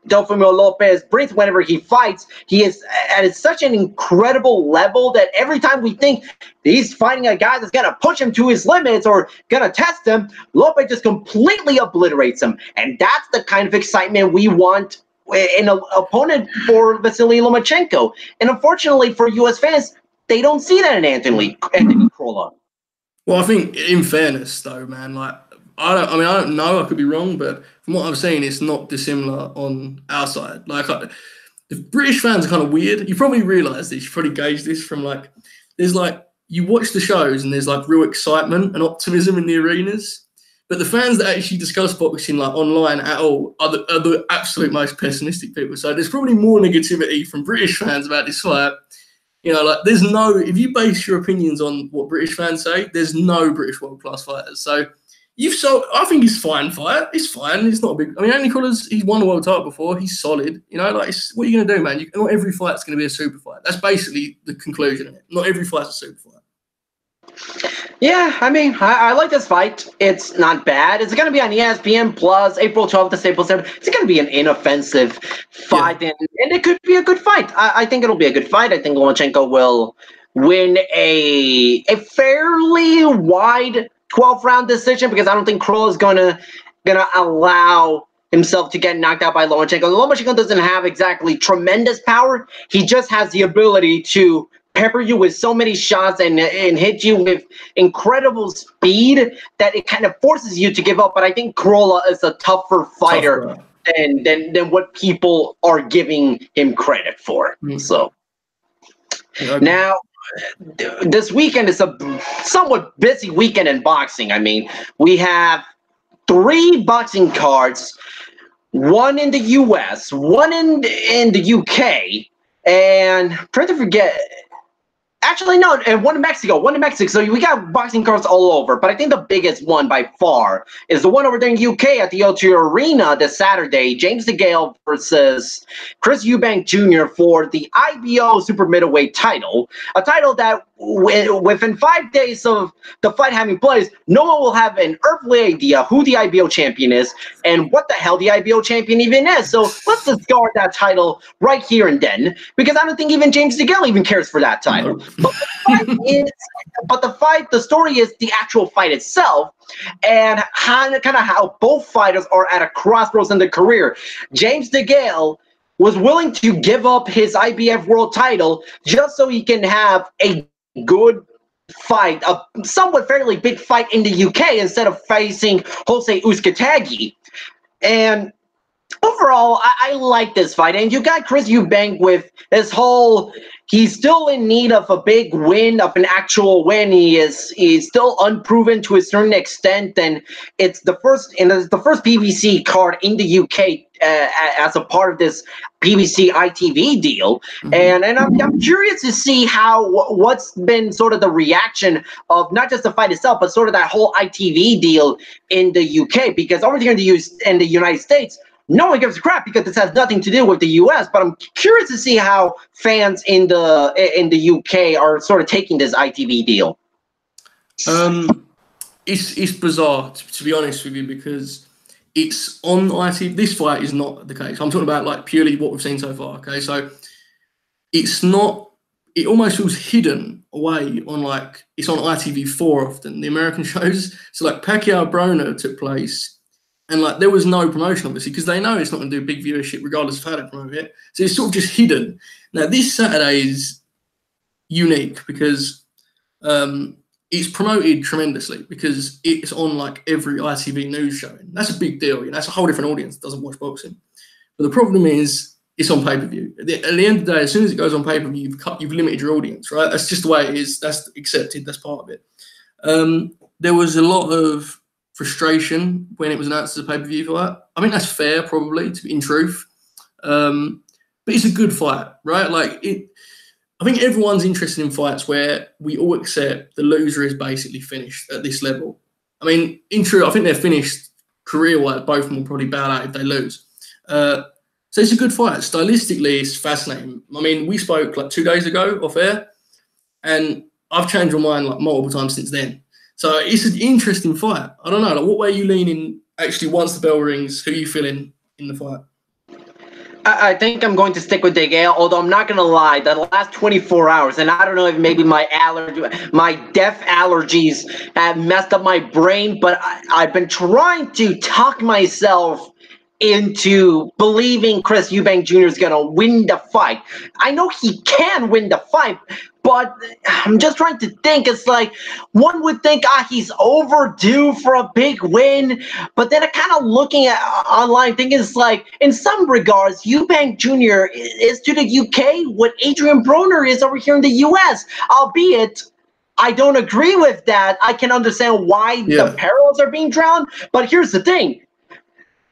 Teofimo Lopez brings whenever he fights. He is at such an incredible level that every time we think he's fighting a guy that's going to push him to his limits or going to test him, Lopez just completely obliterates him. And that's the kind of excitement we want in an opponent for Vasiliy Lomachenko. And unfortunately for U.S. fans, they don't see that in Anthony Crolla. Well, I think in fairness, though, man, like, I don't know. I could be wrong, but from what I've seen, it's not dissimilar on our side. Like, the British fans are kind of weird. You probably realise this. You probably gauge this from there's you watch the shows and there's real excitement and optimism in the arenas, but the fans that actually discuss boxing online at all are the absolute most pessimistic people. So there's probably more negativity from British fans about this fight. There's no. If you base your opinions on what British fans say, there's no British world-class fighters. So. I think it's fine fight. It's fine. It's not a big. Anthony Crolla's, he's won a world title before. He's solid. What are you going to do, man? Not every fight's going to be a super fight. That's basically the conclusion of it. Not every fight's a super fight. Yeah, I like this fight. It's not bad. It's going to be on ESPN Plus, April 12th to April 7th. It's going to be an inoffensive fight, and it could be a good fight. I think it'll be a good fight. I think Lomachenko will win a fairly wide 12th-round decision because I don't think Crolla is gonna allow himself to get knocked out by Lomachenko. Lomachenko doesn't have exactly tremendous power. He just has the ability to pepper you with so many shots and hit you with incredible speed that it kind of forces you to give up. But I think Crolla is a tougher fighter than what people are giving him credit for. So now. This weekend is a somewhat busy weekend in boxing. We have 3 boxing cards, one in the U.S., one in the UK, and I'm trying to forget. Actually, no, and one in Mexico. So we got boxing cards all over, but I think the biggest one by far is the one over there in UK at the O2 Arena this Saturday. James DeGale versus Chris Eubank Jr. for the IBO super middleweight title. A title that within 5 days of the fight having place, no one will have an earthly idea who the IBO champion is and what the hell the IBO champion even is. So let's discard that title right here and then, because I don't think even James DeGale even cares for that title. But the story is the actual fight itself and how both fighters are at a crossroads in their career. James DeGale was willing to give up his IBF world title just so he can have a good fight, a somewhat fairly big fight in the UK instead of facing Jose Uzcategui. And overall, I like this fight. And you got Chris Eubank with this whole, he's still in need of a big win, of an actual win. He's still unproven to a certain extent. And it's the first PBC card in the UK as a part of this PBC ITV deal. And I'm curious to see what's been sort of the reaction of not just the fight itself, but sort of that whole ITV deal in the UK. Because over here in the United States, no one gives a crap because this has nothing to do with the U.S. But I'm curious to see how fans in the UK are sort of taking this ITV deal. It's bizarre, to be honest with you, because it's on ITV. This fight is not the case. I'm talking about purely what we've seen so far. Okay, so it's not. It almost feels hidden away on it's on ITV4 often, the American shows. So Pacquiao Broner took place. And there was no promotion, obviously, because they know it's not going to do big viewership regardless of how they promote it. So it's sort of just hidden. Now, this Saturday is unique because it's promoted tremendously because it's on every ITV news show. That's a big deal. That's a whole different audience that doesn't watch boxing. But the problem is it's on pay-per-view. At the end of the day, as soon as it goes on pay-per-view, you've limited your audience, right? That's just the way it is. That's accepted. That's part of it. There was a lot of frustration when it was announced as a pay-per-view fight. I mean, that's fair, probably, in truth. But it's a good fight, right? I think everyone's interested in fights where we all accept the loser is basically finished at this level. I mean, in truth, I think they're finished career-wise. Both of them will probably bow out if they lose. So it's a good fight. Stylistically, it's fascinating. I mean, we spoke like 2 days ago off air, and I've changed my mind like multiple times since then. So it's an interesting fight. I don't know. Like, what way are you leaning actually once the bell rings? Who are you feeling in the fight? I think I'm going to stick with DeGale, although I'm not going to lie, the last 24 hours, and I don't know if maybe my deaf allergies have messed up my brain, but I've been trying to talk myself into believing Chris Eubank Jr. is going to win the fight. I know he can win the fight, but I'm just trying to think. It's like one would think, he's overdue for a big win. But then I kind of looking at online thinking it's like, in some regards, Eubank Jr. is to the UK what Adrian Broner is over here in the US, albeit I don't agree with that. I can understand why the parallels are being drawn. But here's the thing.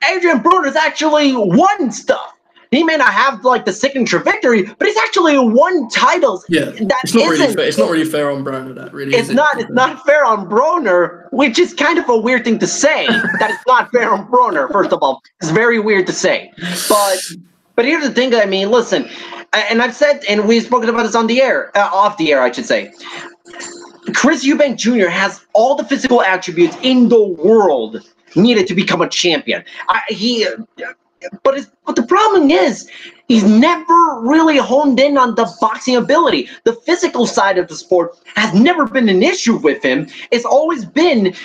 Adrian Broner's actually won stuff. He may not have like the signature victory, but he's actually won titles. Yeah, it's not really fair. It's not really fair on Broner. That really it's not. It's not fair on Broner, which is kind of a weird thing to say. That it's not fair on Broner. First of all, it's very weird to say. But here's the thing. I mean, listen, and I've said, and we've spoken about this on the air, off the air, I should say. Chris Eubank Jr. has all the physical attributes in the world needed to become a champion. But the problem is, he's never really honed in on the boxing ability. The physical side of the sport has never been an issue with him. It's always been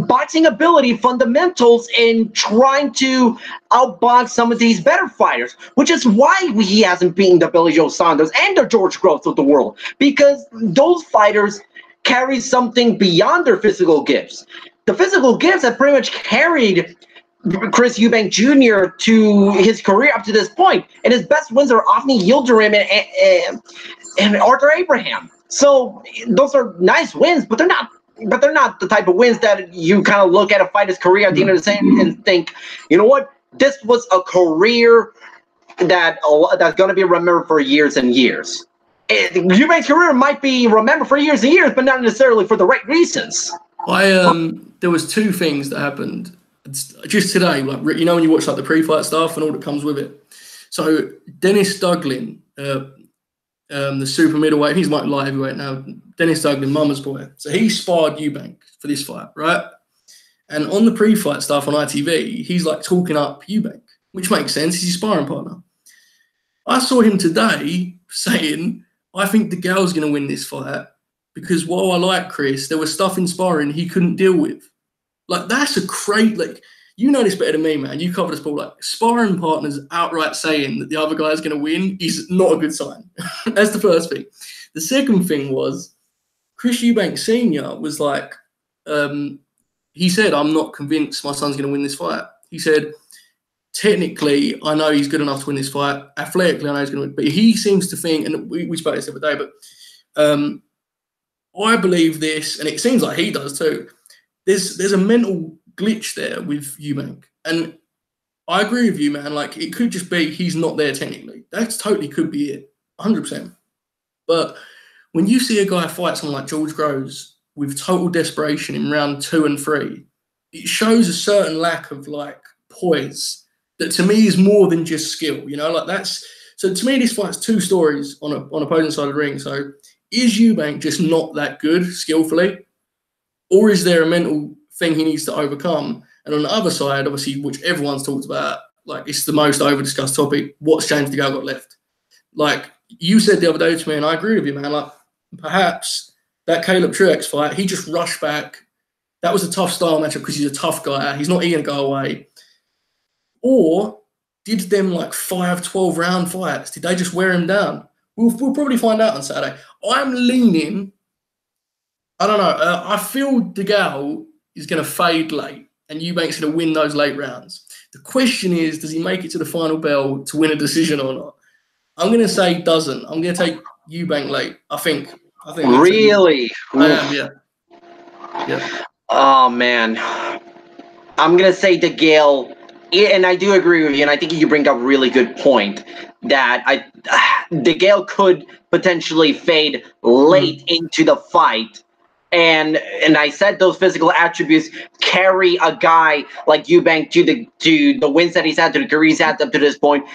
boxing ability, fundamentals, and trying to outbox some of these better fighters, which is why he hasn't beaten the Billy Joe Saunders and the George Groves of the world, because those fighters carry something beyond their physical gifts. The physical gifts have pretty much carried Chris Eubank Jr. to his career up to this point, and his best wins are Avni Yildirim and Arthur Abraham. So those are nice wins, but they're not the type of wins that you kind of look at a fighter's career at the end of the day and think, you know what, this was a career that's going to be remembered for years and years. Eubank's career might be remembered for years and years, but not necessarily for the right reasons. There was two things that happened just today, like, you know, when you watch like the pre-fight stuff and all that comes with it. So Dennis Duglin, the super middleweight, he's like light heavyweight now. Dennis Duglin, mama's boy. So he sparred Eubank for this fight, right? And on the pre-fight stuff on ITV, he's like talking up Eubank, which makes sense. He's his sparring partner. I saw him today saying, I think DeGale's going to win this fight because while I like Chris, there was stuff in sparring he couldn't deal with. Like, that's a great, like, you know this better than me, man. You cover the sport. Like, sparring partners outright saying that the other guy is going to win is not a good sign. That's the first thing. The second thing was Chris Eubank Sr. was like, he said, I'm not convinced my son's going to win this fight. He said, technically, I know he's good enough to win this fight. Athletically, I know he's going to win. But he seems to think, and we spoke this the other day, but I believe this, and it seems like he does too. There's a mental glitch there with Eubank. And I agree with you, man. Like, it could just be he's not there technically. That totally could be it, 100%. But when you see a guy fight someone like George Groves with total desperation in round 2 and 3, it shows a certain lack of, like, poise that to me is more than just skill, you know? Like, that's... So to me, this fight's two stories on opposing side of the ring. So is Eubank just not that good skillfully? Or is there a mental thing he needs to overcome? And on the other side, obviously, which everyone's talked about, like, it's the most over-discussed topic, what's James DeGale got left? Like, you said the other day to me, and I agree with you, man, like, perhaps that Caleb Truex fight, he just rushed back. That was a tough style matchup because he's a tough guy. He's not going to go away. Or did them, like, 5 12-round fights, did they just wear him down? We'll probably find out on Saturday. I'm leaning... I don't know. I feel DeGale is going to fade late and Eubank's going to win those late rounds. The question is, does he make it to the final bell to win a decision or not? I'm going to say he doesn't. I'm going to take Eubank late. I think. Really? I am, yeah. Yeah. Oh, man. I'm going to say DeGale, and I do agree with you, and I think you bring up a really good point that DeGale could potentially fade late into the fight. And I said those physical attributes carry a guy like Eubank to the wins that he's had, to the career he's had up to this point.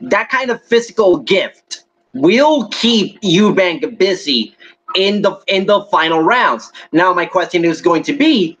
That kind of physical gift will keep Eubank busy in the final rounds. Now, my question is going to be,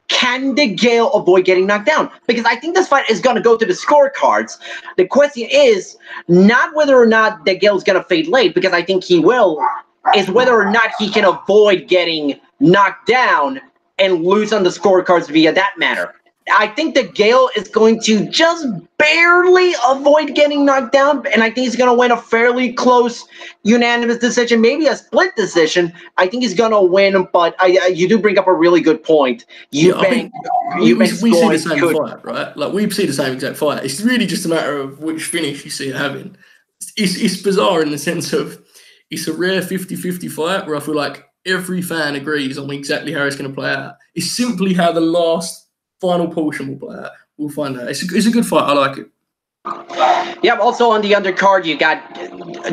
can DeGale avoid getting knocked down? Because I think this fight is going to go to the scorecards. The question is not whether or not DeGale is going to fade late, because I think he will, is whether or not he can avoid getting knocked down and lose on the scorecards via that manner. I think DeGale is going to just barely avoid getting knocked down, and I think he's going to win a fairly close unanimous decision, maybe a split decision. I think he's going to win, but you do bring up a really good point. We see the same fight, right? Like, we see the same exact fight. It's really just a matter of which finish you see it having. It's bizarre in the sense of it's a rare 50-50 fight where I feel like every fan agrees on exactly how it's going to play out. It's simply how the last final portion will play out. We'll find out. It's a good fight. I like it. Yeah, also on the undercard, you got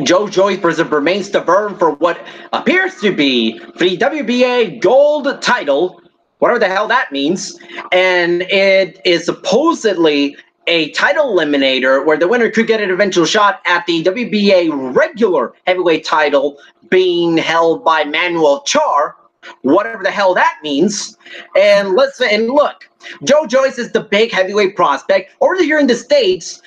Joe Joyce versus Bermain Stavern for what appears to be the WBA gold title, whatever the hell that means. And it is supposedly a title eliminator where the winner could get an eventual shot at the WBA regular heavyweight title being held by Manuel Char, whatever the hell that means. And look, Joe Joyce is the big heavyweight prospect. Over here in the States,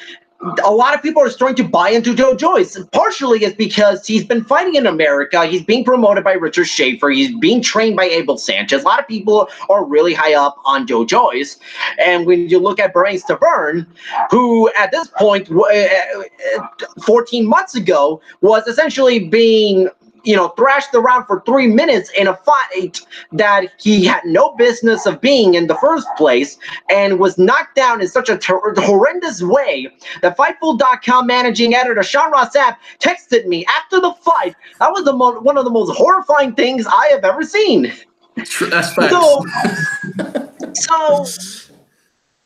a lot of people are starting to buy into Joe Joyce. And partially it's because he's been fighting in America. He's being promoted by Richard Schaefer. He's being trained by Abel Sanchez. A lot of people are really high up on Joe Joyce. And when you look at Bermain Stavern, who at this point, 14 months ago, was essentially being thrashed around for 3 minutes in a fight that he had no business of being in the first place, and was knocked down in such a horrendous way that Fightful.com managing editor Sean Rossap texted me after the fight. That was one of the most horrifying things I have ever seen. That's facts. So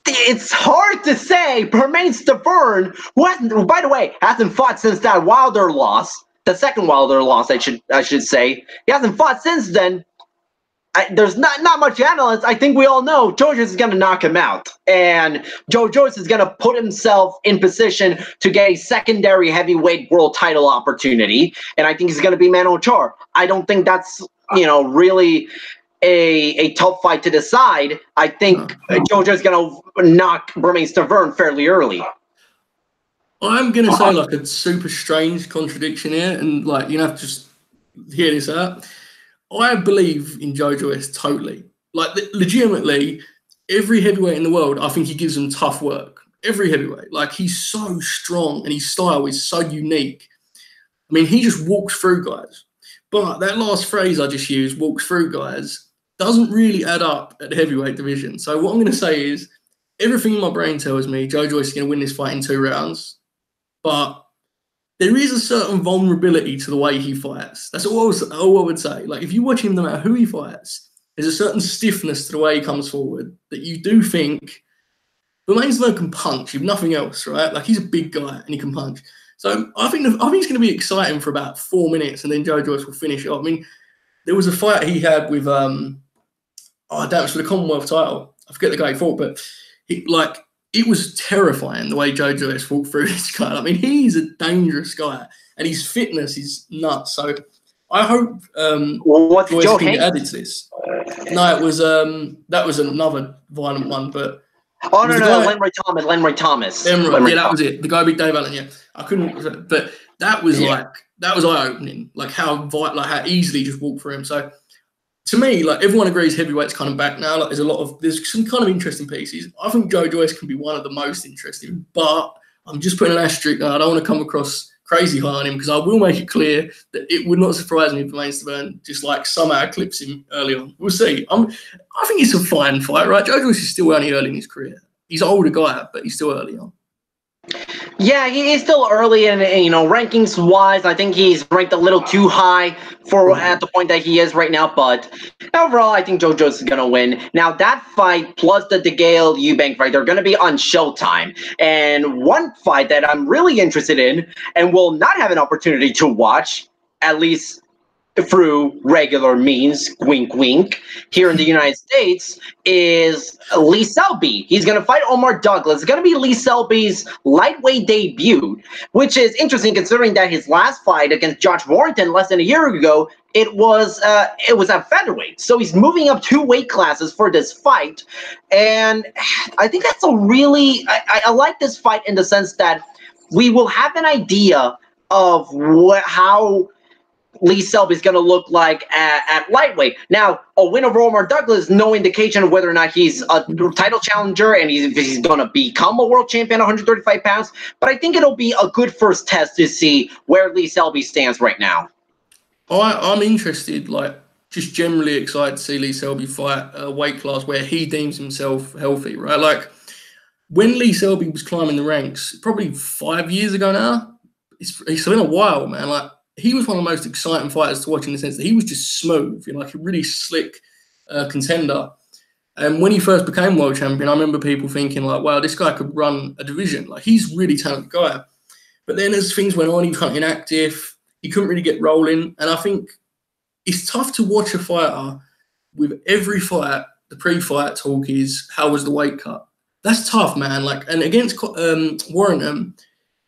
it's hard to say Bermain Stavern, who, by the way, hasn't fought since that Wilder loss. The second Wilder loss, I should say. He hasn't fought since then. There's not much analysis. I think we all know Joe Joyce is going to knock him out. And Joe Joyce is going to put himself in position to get a secondary heavyweight world title opportunity. And I think he's going to be Manuel Char. I don't think that's, really a tough fight to decide. I think Joe Joyce is going to knock Bermain Stavern fairly early. I'm going to say like a super strange contradiction here, and like you have to just hear this out. I believe in Joe Joyce totally. Like legitimately, every heavyweight in the world, I think he gives them tough work. Every heavyweight. Like, he's so strong and his style is so unique. I mean, he just walks through guys. But that last phrase I just used, walks through guys, doesn't really add up at the heavyweight division. So what I'm going to say is everything in my brain tells me Joe Joyce is going to win this fight in 2 rounds. But there is a certain vulnerability to the way he fights. That's all I would say. Like, if you watch him, no matter who he fights, there's a certain stiffness to the way he comes forward that you do think, Bermain Stavern can punch, if nothing else, right? Like, he's a big guy and he can punch. So I think it's going to be exciting for about 4 minutes, and then Joe Joyce will finish it off. I mean, there was a fight he had with, it was for the Commonwealth title. I forget the guy he fought, but it was terrifying the way Joe Joyce walked through this guy. I mean, he's a dangerous guy, and his fitness is nuts. So I hope Joyce can get added to this. No, it was that was another violent one, but Lenroy Thomas. Yeah, that was it. The guy beat Dave Allen. Yeah, I couldn't, but that was that was eye opening. Like how easily just walked through him. So to me, like, everyone agrees heavyweight's kind of back now. Like, there's some kind of interesting pieces. I think Joe Joyce can be one of the most interesting, but I'm just putting an asterisk. I don't want to come across crazy high on him, because I will make it clear that it would not surprise me if Bermain Stavern just like somehow clips him early on. We'll see. I think it's a fine fight, right? Joe Joyce is still only early in his career. he's an older guy, but he's still early on. Yeah, he is still early, and rankings wise, I think he's ranked a little too high for at the point that he is right now. But overall, I think JoJo's gonna win. Now that fight plus the DeGale Eubank fight, they're gonna be on Showtime. And one fight that I'm really interested in and will not have an opportunity to watch, at least through regular means, wink wink, here in the United States, is Lee Selby. He's going to fight Omar Douglas. It's going to be Lee Selby's lightweight debut, which is interesting considering that his last fight against Josh Warrington less than a year ago, it was at featherweight. So he's moving up 2 weight classes for this fight. And I think that's a really, I like this fight in the sense that we will have an idea of how Lee Selby is going to look like at lightweight. Now, a win over Omar Douglas, no indication of whether or not he's a title challenger and he's going to become a world champion at 135 pounds. But I think it'll be a good first test to see where Lee Selby stands right now. I'm interested, just generally excited to see Lee Selby fight a weight class where he deems himself healthy, right? Like, when Lee Selby was climbing the ranks, probably 5 years ago now, it's been a while, man. He was one of the most exciting fighters to watch in the sense that he was just smooth, like a really slick contender. And when he first became world champion, I remember people thinking wow, this guy could run a division. He's a really talented guy. But then as things went on, he was kind of inactive. He couldn't really get rolling. And I think it's tough to watch a fighter with every fight, the pre-fight talk is, how was the weight cut? That's tough, man. And against Warrington,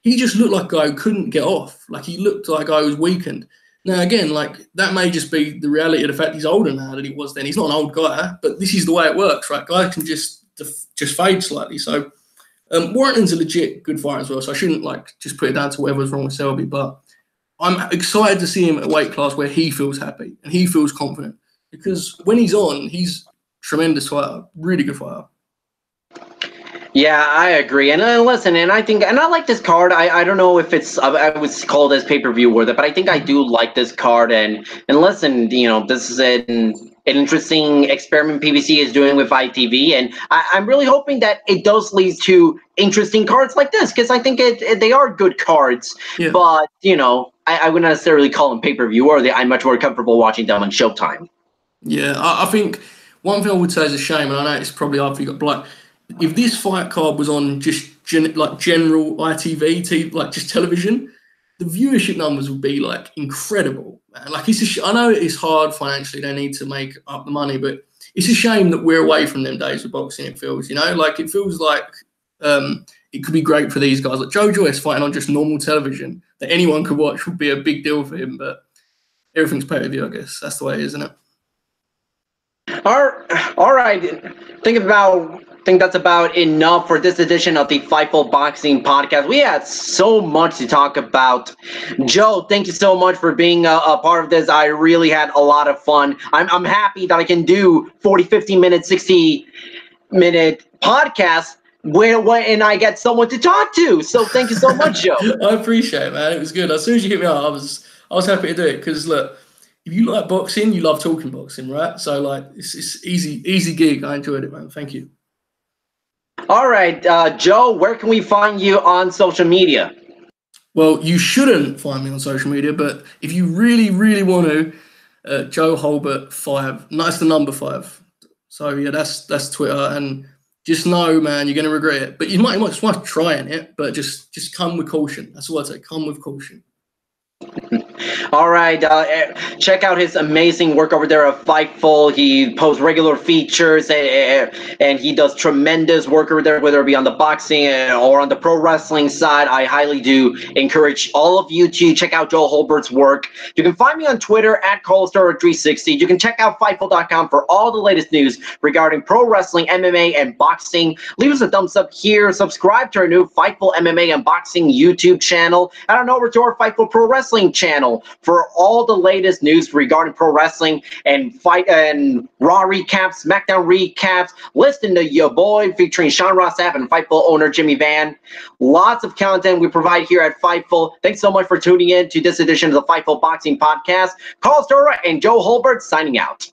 he just looked like a guy who couldn't get off. He looked like a guy who was weakened. Now, again, that may just be the reality of the fact he's older now than he was then. He's not an old guy, but this is the way it works, right? Guys can just fade slightly. So Warrington's a legit good fighter as well, so I shouldn't, just put it down to whatever's wrong with Selby. But I'm excited to see him at a weight class where he feels happy and he feels confident. Because when he's on, he's a tremendous fighter, really good fighter. Yeah, I agree. And listen, and I like this card. I don't know if I would call this pay-per-view worth it, but I think I do like this card. And listen, this is an interesting experiment PBC is doing with ITV, and I'm really hoping that it does lead to interesting cards like this, because I think they are good cards. Yeah. But I wouldn't necessarily call them pay-per-view, or I'm much more comfortable watching them on Showtime. Yeah, I think one thing I would say is a shame, and I know it's probably after you got black. If this fight card was on just general ITV, just television, the viewership numbers would be incredible, man. I know it's hard financially; they need to make up the money, but it's a shame that we're away from them days of boxing. It feels, it feels like it could be great for these guys. Joe Joyce fighting on just normal television that anyone could watch would be a big deal for him, but everything's pay per view. I guess that's the way it is, isn't it? All right. I think that's about enough for this edition of the Fightful Boxing Podcast. We had so much to talk about. Joe, thank you so much for being a part of this. I really had a lot of fun. I'm happy that I can do 40, 50-minute, 60-minute podcasts when I get someone to talk to. So thank you so much, Joe. I appreciate it, man. It was good. As soon as you hit me up, I was happy to do it because, look, if you like boxing, you love talking boxing, right? So, it's easy gig. I enjoyed it, man. Thank you. All right, Joe, where can we find you on social media? Well, you shouldn't find me on social media, but if you really, really want to, Joe Hulbert 5. That's the number 5. So, yeah, that's Twitter. And just know, man, you're going to regret it. But you might just want to try it, but just come with caution. That's all I'd say. Come with caution. All right, check out his amazing work over there at Fightful. He posts regular features and he does tremendous work over there, whether it be on the boxing or on the pro wrestling side. I highly do encourage all of you to check out Joe Hulbert's work. You can find me on Twitter at Carlos Toro 360. You can check out Fightful.com for all the latest news regarding pro wrestling, MMA, and boxing. Leave us a thumbs up here. Subscribe to our new Fightful MMA and Boxing YouTube channel. And on over to our Fightful Pro Wrestling channel for all the latest news regarding pro wrestling and fight and Raw recaps, SmackDown recaps. Listen to your boy featuring Sean Ross Sapp and Fightful owner Jimmy Van. Lots of content we provide here at Fightful. Thanks so much for tuning in to this edition of the Fightful Boxing Podcast. Carlos Toro and Joe Hulbert signing out.